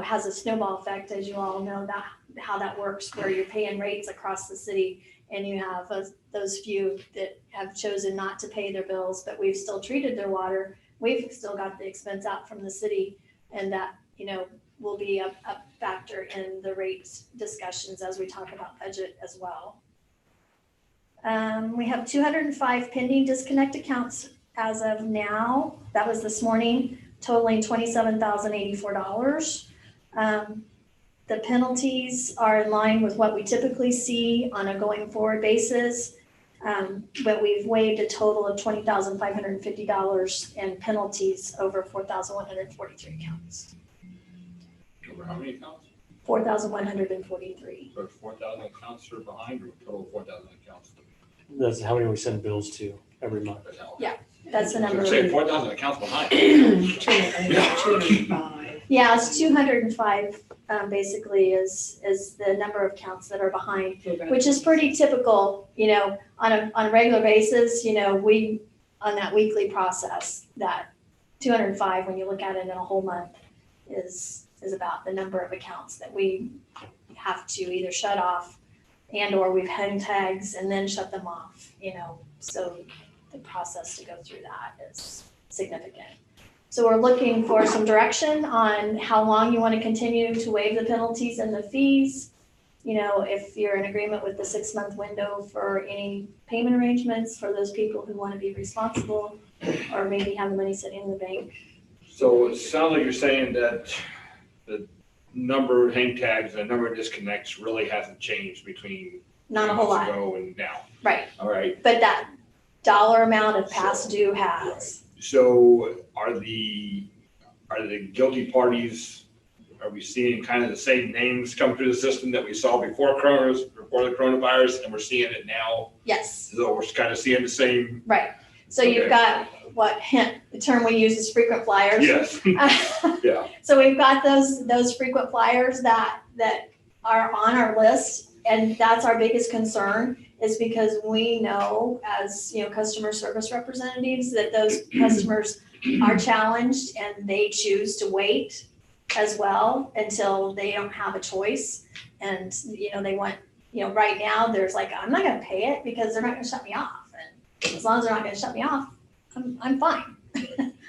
has a snowball effect, as you all know that how that works, where you're paying rates across the city and you have those few that have chosen not to pay their bills, but we've still treated their water. We've still got the expense out from the city, and that will be a factor in the rates discussions as we talk about budget as well. We have 205 pending disconnect accounts as of now. That was this morning, totaling $27,084. The penalties are in line with what we typically see on a going forward basis, but we've waived a total of $20,550 in penalties over 4,143 accounts. Over how many accounts? 4,143. So 4,000 accounts are behind, or total 4,000 accounts? That's how many we send bills to every month. That's the number. Say 4,000 accounts behind. 205. Yeah, it's 205, basically is the number of counts that are behind, which is pretty typical, on a regular basis, we, on that weekly process, that 205, when you look at it in a whole month, is about the number of accounts that we have to either shut off or we've hung tags and then shut them off, so the process to go through that is significant. So we're looking for some direction on how long you want to continue to waive the penalties and the fees. If you're in agreement with the 6-month window for any payment arrangements for those people who want to be responsible or maybe have the money sitting in the bank. So it sounds like you're saying that the number of hang tags and the number of disconnects really hasn't changed between Not a whole lot, ago and now. right? All right. But that dollar amount of past due has. So are the guilty parties, are we seeing kind of the same names come through the system that we saw before the coronavirus, and we're seeing it now? Yes, So we're kind of seeing the same. right. So you've Okay. got the term we use is frequent flyers. Yes. Yeah. So we've got those frequent flyers that are on our list, and that's our biggest concern, is because we know as customer service representatives that those customers are challenged and they choose to wait as well until they don't have a choice. And they want, right now there's like, I'm not going to pay it because they're not going to shut me off. And as long as they're not going to shut me off, I'm fine.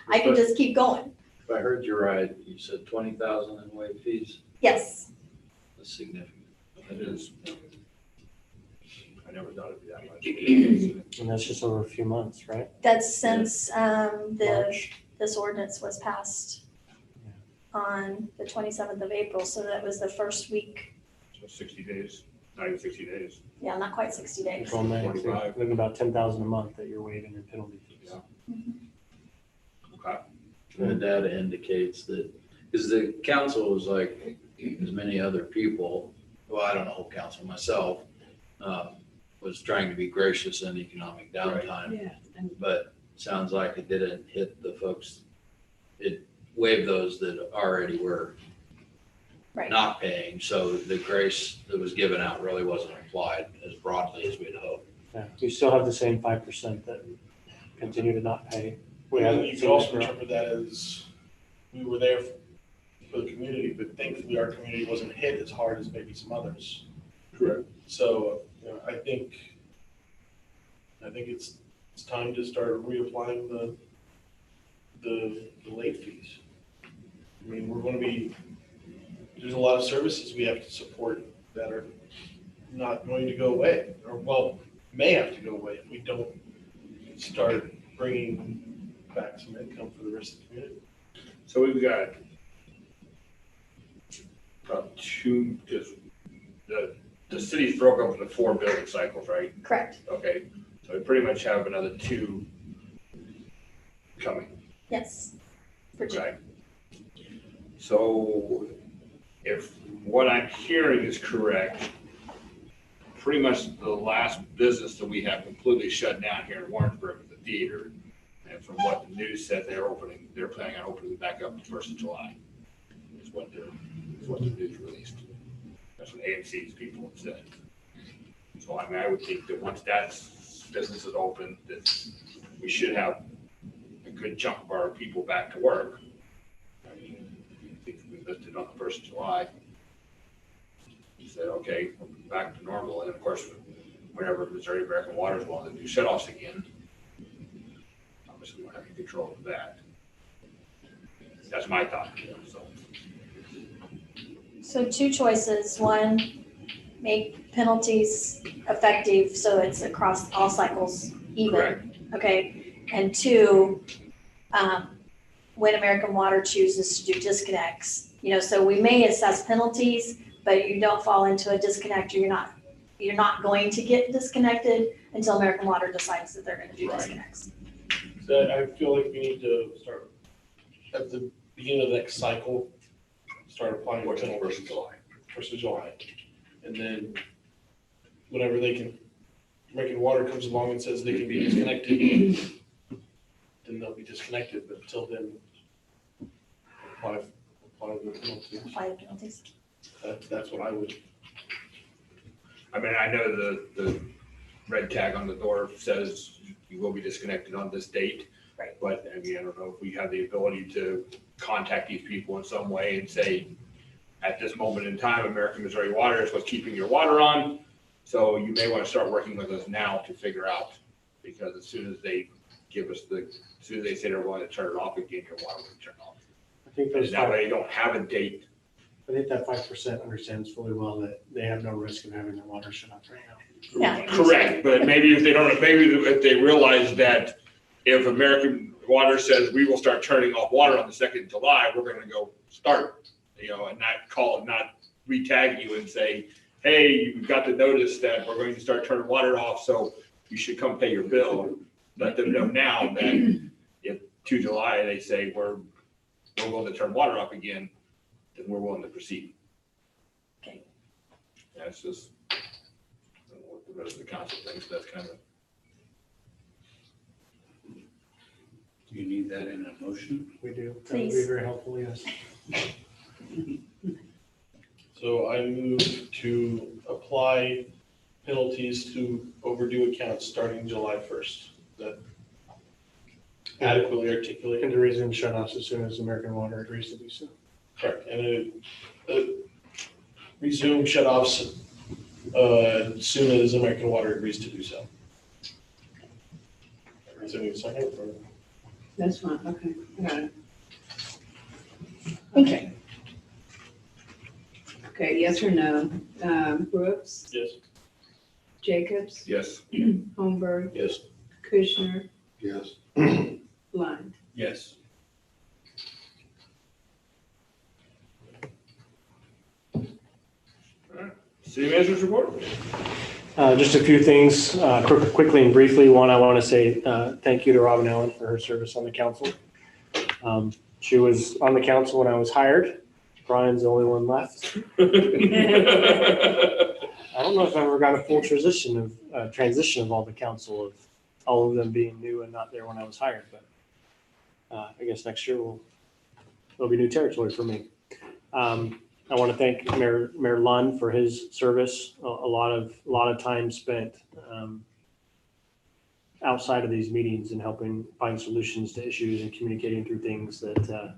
I can just keep going. If I heard you right, you said 20,000 in waived fees. Yes. That's significant. It is. I never thought it'd be that much. And that's just over a few months, right? That's since March. this ordinance was passed on the 27th of April, so that was the first week, So 60 days, not even 60 days. yeah, not quite 60 days. April, May, 45. looking about 10,000 a month that you're waiving in penalty fees. Yeah. Okay. The data indicates that, because the council is like, as many other people, well, I don't know, whole council myself, was trying to be gracious in economic downtime, Yeah. And but sounds like it didn't hit the folks. It waived those that already were Right. not paying, so the grace that was given out really wasn't applied as broadly as we'd hoped. Yeah, you still have the same 5% that continue to not pay. We haven't You seen can also this grow. interpret that as, we were there for the community, but thankfully our community wasn't hit as hard as maybe some others. Correct. So, you know, I think it's time to start reapplying the late fees. I mean, we're gonna be, there's a lot of services we have to support that are not going to go away, or well, may have to go away if we don't start bringing back some income for the rest of the community. So we've got about two, because the city's broke up into 4 billing cycles, right? Correct, Okay, so we pretty much have another 2 coming, yes. For June. okay? So if what I'm hearing is correct, pretty much the last business that we have completely shut down here in Warrensburg is the theater. And from what the news said, they're planning on opening back up the 1st of July. Is what the news released. That's what AMC's people have said. So I mean, I would think that once that business is open, that we should have a good chunk of our people back to work. I mean, I think we listed on the 1st of July. He said, okay, we're back to normal. And of course, whenever Missouri American Water is willing to do shutoffs again, obviously we don't have any control of that. That's my thought, so. So 2 choices. One, make penalties effective so it's across all cycles even. Correct. Okay, and 2, when American Water chooses to do disconnects, so we may assess penalties, but you don't fall into a disconnect, or you're not going to get disconnected until American Water decides that they're gonna do Right. disconnects. So I feel like we need to start at the beginning of the next cycle, start applying What's the penalties. 1st of July? 1st of July. And then whenever American Water comes along and says they can be disconnected, then they'll be disconnected, but until then, apply the penalties. Apply the penalties. That's what I would. I mean, I know the red tag on the door says you will be disconnected on this date. Right. But I mean, I don't know if we have the ability to contact these people in some way and say, at this moment in time, American Missouri Water is what's keeping your water on. So you may want to start working with us now to figure out, because as soon as they give us as soon as they say they're willing to turn it off again, your water will turn off. I think And those that way you don't have a date. I think that 5% understands fully well that they have no risk of having their water shut off right now. Yeah. Correct, but maybe if they realize that if American Water says we will start turning off water on the 2nd of July, we're gonna go start, and not re-tag you and say, hey, you got the notice that we're going to start turning water off, so you should come pay your bill. Let them know now that if 2 July, they say we're willing to turn water off again, then we're willing to proceed. Okay. That's just, I don't know what the rest of the council thinks, that's kind of. Do you need that in a motion? We do. That would Please. be very helpful, yes. So I move to apply penalties to overdue accounts starting July 1st. Is that adequately articulated? And to resume shut-offs as soon as American Water agrees to do so. Correct. And resume shut-offs as soon as American Water agrees to do so. Is there a second? Or- that's fine, okay, I got it. Thank you. Okay. Okay, yes or no? Brooks, Yes. Jacobs, Yes. Holmberg, Yes. Kushner, Yes. Lund. Yes. City manager's report? Just a few things, quickly and briefly. One, I want to say thank you to Robin Allen for her service on the council. She was on the council when I was hired. Brian's the only one left. I don't know if I ever got a full transition of all the council, of all of them being new and not there when I was hired, but I guess next year there'll be new territory for me. I want to thank Mayor Lund for his service. A lot of time spent outside of these meetings and helping find solutions to issues and communicating through things that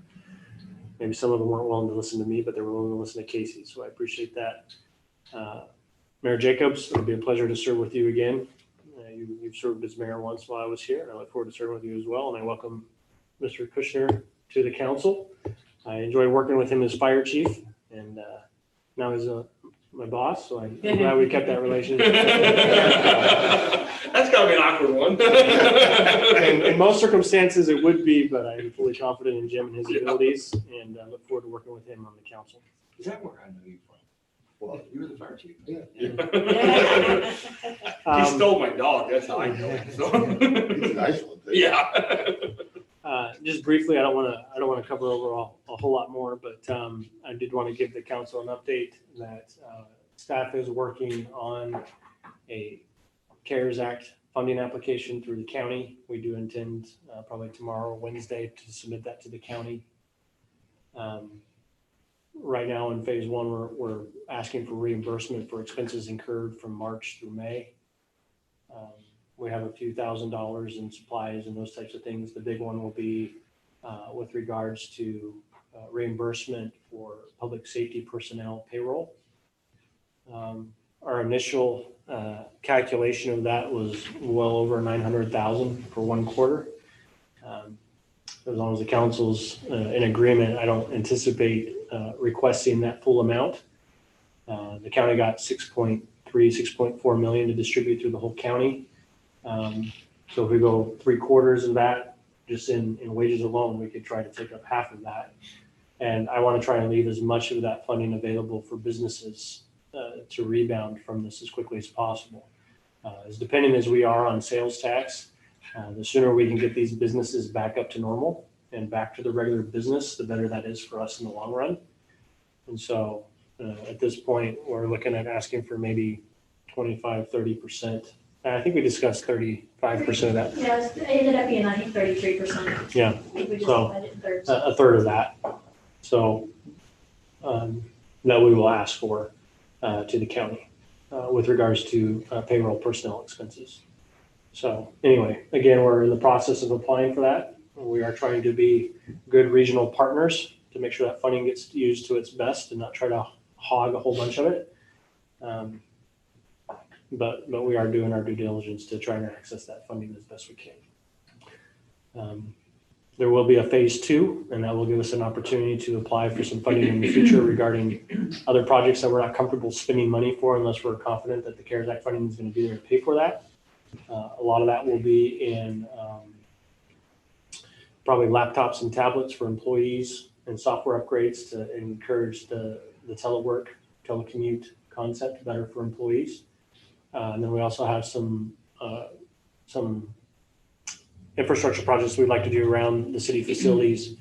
maybe some of them weren't willing to listen to me, but they were willing to listen to Casey. So I appreciate that. Mayor Jacobs, it'll be a pleasure to serve with you again. You've served as mayor once while I was here, and I look forward to serving with you as well. And I welcome Mr. Kushner to the council. I enjoy working with him as fire chief, and now he's my boss, so I'm glad we kept that relationship. That's gotta be an awkward one. In most circumstances, it would be, but I'm fully confident in Jim and his abilities, and I look forward to working with him on the council. Is that where I know you from? Well, you were the fire chief. Yeah. He stole my dog, that's how I know it, so. He's a nice one. Too. Yeah. Just briefly, I don't want to cover over a whole lot more, but I did want to give the council an update that staff is working on a CARES Act funding application through the county. We do intend probably tomorrow or Wednesday to submit that to the county. Right now in phase one, we're asking for reimbursement for expenses incurred from March through May. We have a few $1,000s in supplies and those types of things. The big one will be with regards to reimbursement for public safety personnel payroll. Our initial calculation of that was well over 900,000 for one quarter. As long as the council's in agreement, I don't anticipate requesting that full amount. The county got 6.4 million to distribute through the whole county. So if we go 3/4 of that, just in wages alone, we could try to take up half of that. And I want to try and leave as much of that funding available for businesses to rebound from this as quickly as possible. As dependent as we are on sales tax, the sooner we can get these businesses back up to normal and back to the regular business, the better that is for us in the long run. And so at this point, we're looking at asking for maybe 25-30%. I think we discussed 35% of that. Yes, it ended up being, I think, 33%. Yeah, We just So, divided in thirds. a third of that. So that we will ask for to the county with regards to payroll personnel expenses. So anyway, again, we're in the process of applying for that. We are trying to be good regional partners to make sure that funding gets used to its best and not try to hog a whole bunch of it. But we are doing our due diligence to try and access that funding as best we can. There will be a phase 2, and that will give us an opportunity to apply for some funding in the future regarding other projects that we're not comfortable spending money for unless we're confident that the CARES Act funding is going to be there to pay for that. A lot of that will be in probably laptops and tablets for employees and software upgrades to encourage the telework, telecommute concept better for employees. And then we also have some infrastructure projects we'd like to do around the city facilities.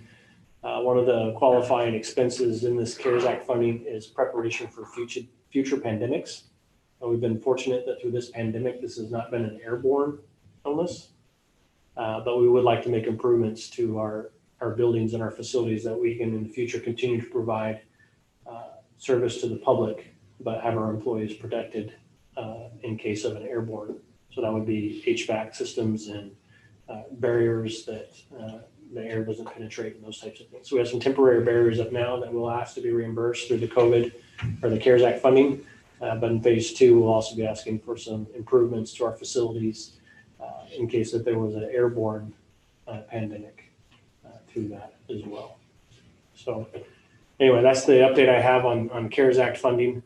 One of the qualifying expenses in this CARES Act funding is preparation for future pandemics. We've been fortunate that through this pandemic, this has not been an airborne illness, but we would like to make improvements to our buildings and our facilities that we can in the future continue to provide service to the public, but have our employees protected in case of an airborne. So that would be HVAC systems and barriers that the air doesn't penetrate and those types of things. So we have some temporary barriers up now that we'll ask to be reimbursed through the COVID or the CARES Act funding. But in phase 2, we'll also be asking for some improvements to our facilities in case that there was an airborne pandemic through that as well. So anyway, that's the update I have on CARES Act funding.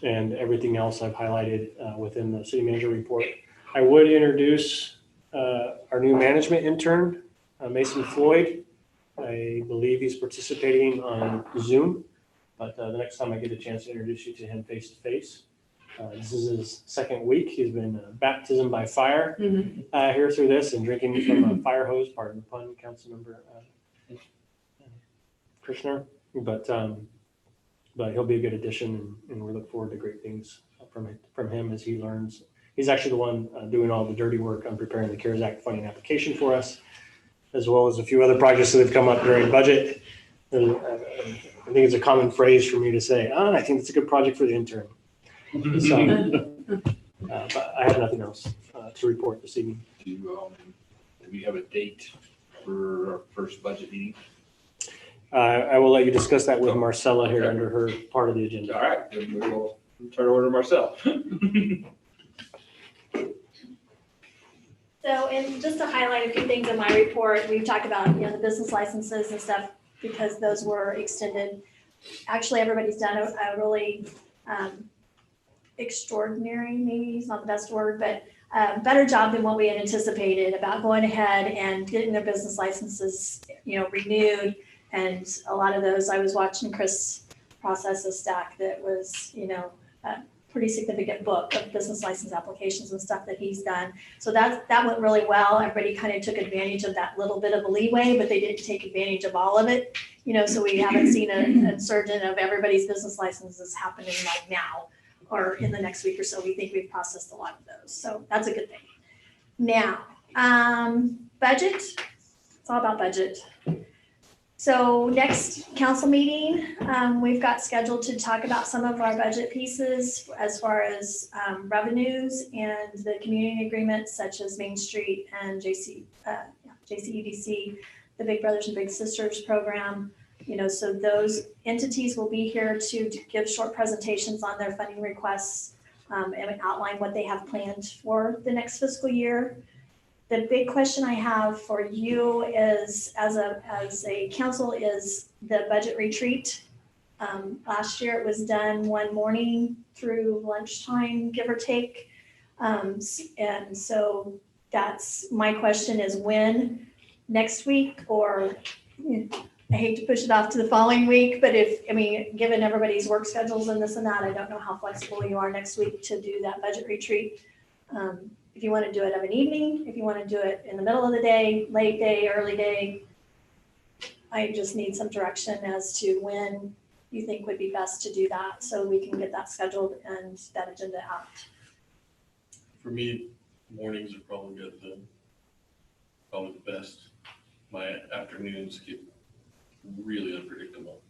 and everything else I've highlighted within the city manager report. I would introduce our new management intern, Mason Floyd. I believe he's participating on Zoom, but the next time I get a chance to introduce you to him face to face. This is his second week. He's been baptized by fire here through this and drinking from a fire hose, pardon the pun, Councilmember Kirshner. But he'll be a good addition, and we look forward to great things from him as he learns. He's actually the one doing all the dirty work on preparing the CARES Act funding application for us, as well as a few other projects that have come up during budget. And, I think it's a common phrase for me to say, I think it's a good project for the intern. So, but I have nothing else to report this evening. Do we have a date for our first budget meeting? I will let you discuss that with Marcella here under her part of the agenda. All right, then we will turn it over to Marcel. So, and just to highlight a few things in my report, we've talked about, the business licenses and stuff, because those were extended. Actually, everybody's done a really extraordinary, maybe it's not the best word, but better job than what we had anticipated about going ahead and getting their business licenses, renewed. And a lot of those, I was watching Chris process a stack that was, a pretty significant book of business license applications and stuff that he's done. So that went really well. Everybody kind of took advantage of that little bit of a leeway, but they didn't take advantage of all of it. So we haven't seen a surge of everybody's business licenses happening like now or in the next week or so. We think we've processed a lot of those. So that's a good thing. Now, budget, it's all about budget. So next council meeting, we've got scheduled to talk about some of our budget pieces as far as revenues and the community agreements such as Main Street and JCEDC, the Big Brothers and Big Sisters program. So those entities will be here to give short presentations on their funding requests and outline what they have planned for the next fiscal year. The big question I have for you is, as a council, is the budget retreat. Last year it was done one morning through lunchtime, give or take. And so that's my question is when, next week, or I hate to push it off to the following week, but given everybody's work schedules and this and that, I don't know how flexible you are next week to do that budget retreat. If you want to do it of an evening, if you want to do it in the middle of the day, late day, early day, I just need some direction as to when you think would be best to do that so we can get that scheduled and that agenda out. For me, mornings are probably good then. Probably the best. My afternoons get really unpredictable.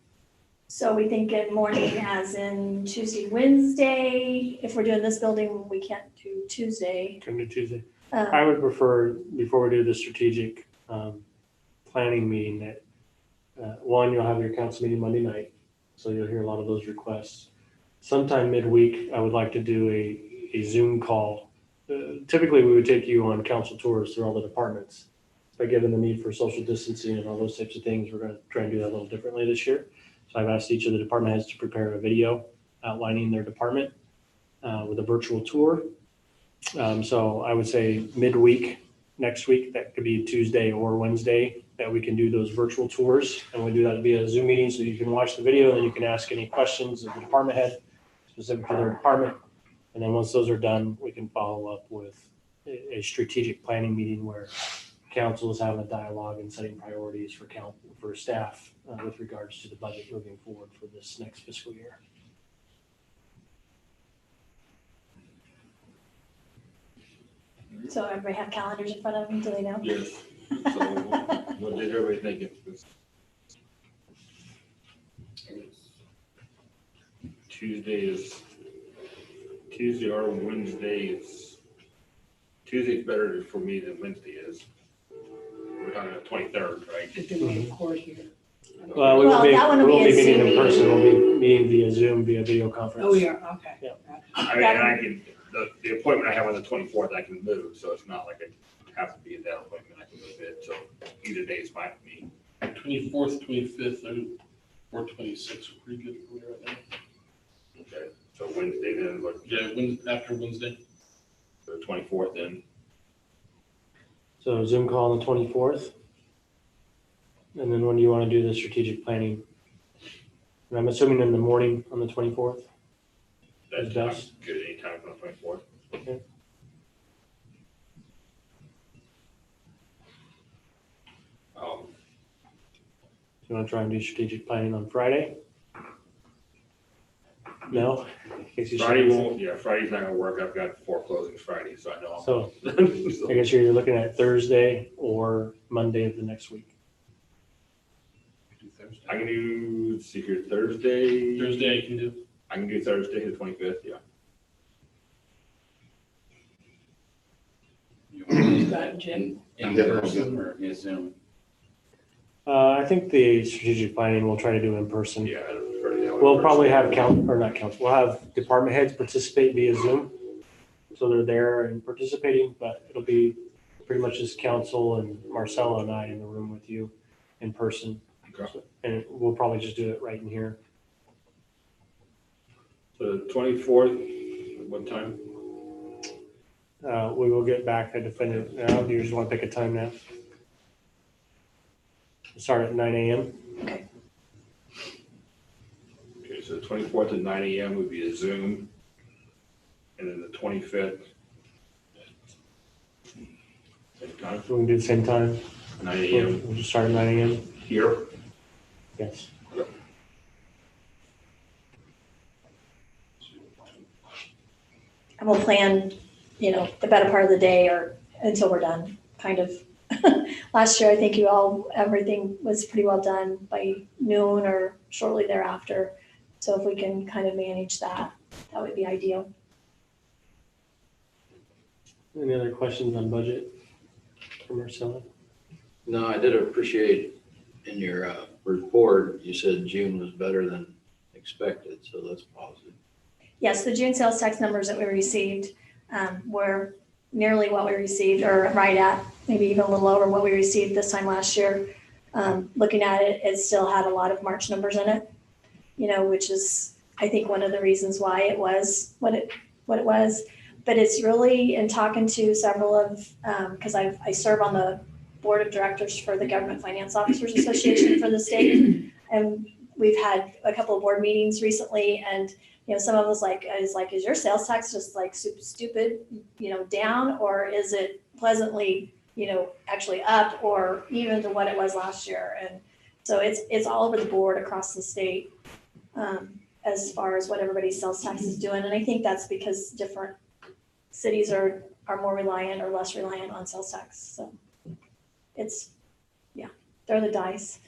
So we think in morning as in Tuesday, Wednesday. If we're doing this building, we can't do Tuesday. Can do Tuesday. I would prefer, before we do the strategic planning meeting, that one, you'll have your council meeting Monday night, so you'll hear a lot of those requests. Sometime midweek, I would like to do a Zoom call. Typically, we would take you on council tours through all the departments, but given the need for social distancing and all those types of things, we're going to try and do that a little differently this year. So I've asked each of the department heads to prepare a video outlining their department with a virtual tour. So I would say midweek next week, that could be Tuesday or Wednesday, that we can do those virtual tours. And we do that via Zoom meeting, so you can watch the video and then you can ask any questions of the department head specific to their department. And then once those are done, we can follow up with a strategic planning meeting where council is having a dialogue and setting priorities for staff with regards to the budget moving forward for this next fiscal year. So everybody have calendars in front of them, do they know? Yes. So what did everybody think? Tuesday or Wednesday is, Tuesday's better for me than Wednesday is. We're talking the 23rd, right? It's going to be in court here. Well, we Well, that one will won't be a meeting Zoom in person, meeting. we'll be meeting via Zoom, via video conference. Oh, we are, okay. Yeah. I can, the appointment I have on the 24th, I can move, so it's not like I have to be at that appointment, I can move it, so either day is fine for me. 24th, 25th, or 26th are pretty good for me right now. Okay. So Wednesday then, but Yeah, after Wednesday. the 24th then. So Zoom call on the 24th. And then when do you want to do the strategic planning? And I'm assuming in the morning on the 24th. That's best. good anytime on the 24th. Okay. You want to try and do strategic planning on Friday? No? In case you Friday should- won't, yeah, Friday's not gonna work. I've got 4 closings Friday, so I know. So So, I guess you're looking at Thursday or Monday of the next week. I can do, let's see here, Thursday. Thursday I can do. I can do Thursday, the 25th, yeah. You want to do that, Jim, in person or via Zoom? I think the strategic planning we'll try to do in person. Yeah, I don't prefer to do it. We'll probably have we'll have department heads participate via Zoom. So they're there and participating, but it'll be pretty much just council and Marcelo and I in the room with you in person. Okay. And we'll probably just do it right in here. So the 24th, what time? We will get back a definitive, now, do you just want to pick a time now? Start at 9 a.m. Okay, so the 24th at 9 a.m. would be a Zoom. And then the 25th. Same time, So we can do the same time. 9 a.m. We'll just start at 9 a.m. here. Yes. And we'll plan, the better part of the day or until we're done, kind of. Last year, I think everything was pretty well done by noon or shortly thereafter. So if we can kind of manage that, that would be ideal. Any other questions on budget for Marcelo? No, I did appreciate in your report, you said June was better than expected, so that's positive. Yes, the June sales tax numbers that we received were nearly what we received, or right at, maybe even a little over what we received this time last year. Looking at it, it still had a lot of March numbers in it, which is, I think, one of the reasons why it was what it was. But it's really, in talking to several of, because I serve on the board of directors for the Government Finance Officers Association for the state, and we've had a couple of board meetings recently, and some of us is your sales tax just like super stupid, down, or is it pleasantly, actually up, or even to what it was last year? And so it's all over the board across the state as far as what everybody's sales tax is doing, and I think that's because different cities are more reliant or less reliant on sales tax. So they're the dice.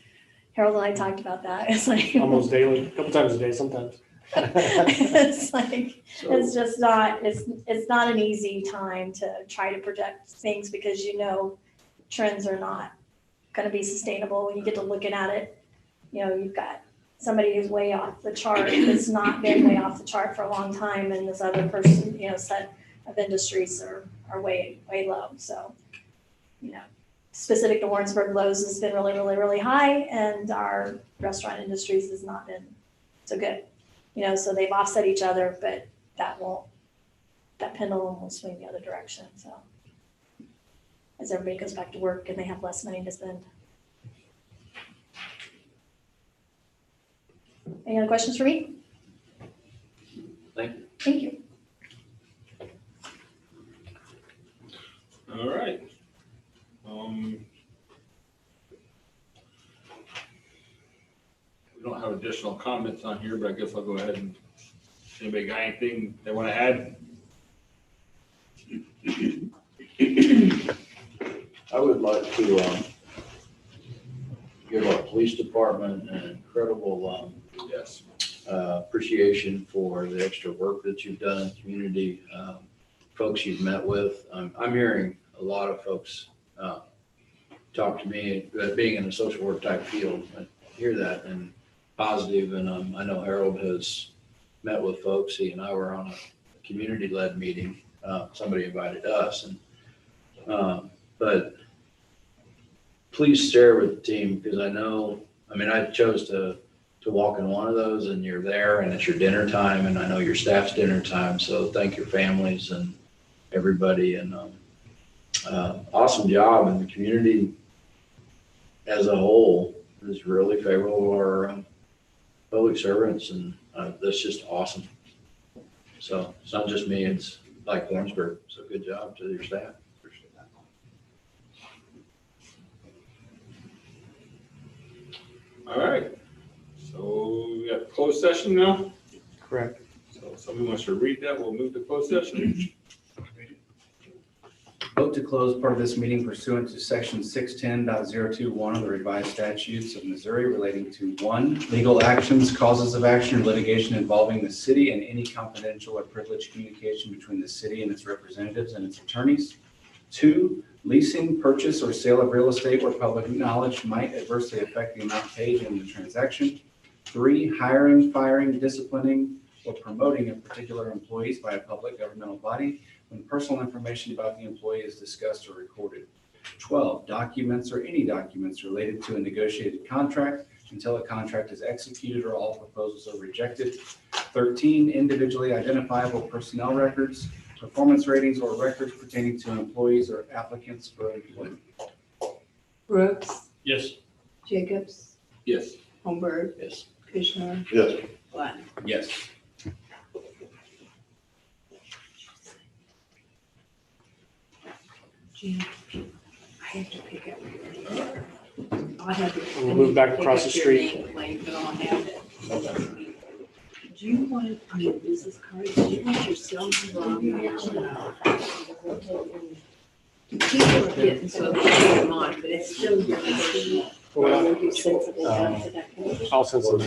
Harold and I talked about that. It's like Almost daily, a couple times a day sometimes. it's like, it's just not, it's not an easy time to try to project things because trends are not going to be sustainable. When you get to looking at it, you've got somebody who's way off the chart that's not been way off the chart for a long time, and this other person, set of industries are way low. So, specific to Warrensburg, Lowe's has been really, really, really high, and our restaurant industries has not been so good. So they've offset each other, but that pendulum will swing the other direction. So as everybody goes back to work and they have less money to spend. Any other questions for me? Thank you. Thank you. All right. We don't have additional comments on here, but I guess I'll go ahead and, anybody got anything they want to add? I would like to give our police department an incredible Yes. appreciation for the extra work that you've done in the community, folks you've met with. I'm hearing a lot of folks talk to me, being in a social work type field, I hear that and positive. And I know Harold has met with folks. He and I were on a community-led meeting. Somebody invited us, and but please share with the team, because I chose to to walk in one of those and you're there and it's your dinner time and I know your staff's dinner time. So thank your families and everybody and awesome job, and the community as a whole is really favorable to our public servants, and that's just awesome. So it's not just me, it's like Warrensburg. So good job to your staff. Appreciate that. All right, so we got closed session now. Correct. So if somebody wants to read that, we'll move to closed session. Vote to close part of this meeting pursuant to section 610.021 of the revised statutes of Missouri relating to 1, legal actions, causes of action, or litigation involving the city and any confidential or privileged communication between the city and its representatives and its attorneys. 2, leasing, purchase, or sale of real estate where public knowledge might adversely affect the amount paid in the transaction. 3, hiring, firing, disciplining, or promoting of particular employees by a public governmental body when personal information about the employee is discussed or recorded. 12, documents or any documents related to a negotiated contract until a contract is executed or all proposals are rejected. 13, individually identifiable personnel records, performance ratings, or records pertaining to employees or applicants for employment. Brooks, Yes. Jacobs, Yes. Holmberg, Yes. Kushner, Yes. Black. Yes. Jim, I have to pick up your. I'll have it. We'll move back across the street. But I'll have it. Do you want, on your business cards, do you want your cell number on there? People are getting so much on, but it's still your. I'll send some out.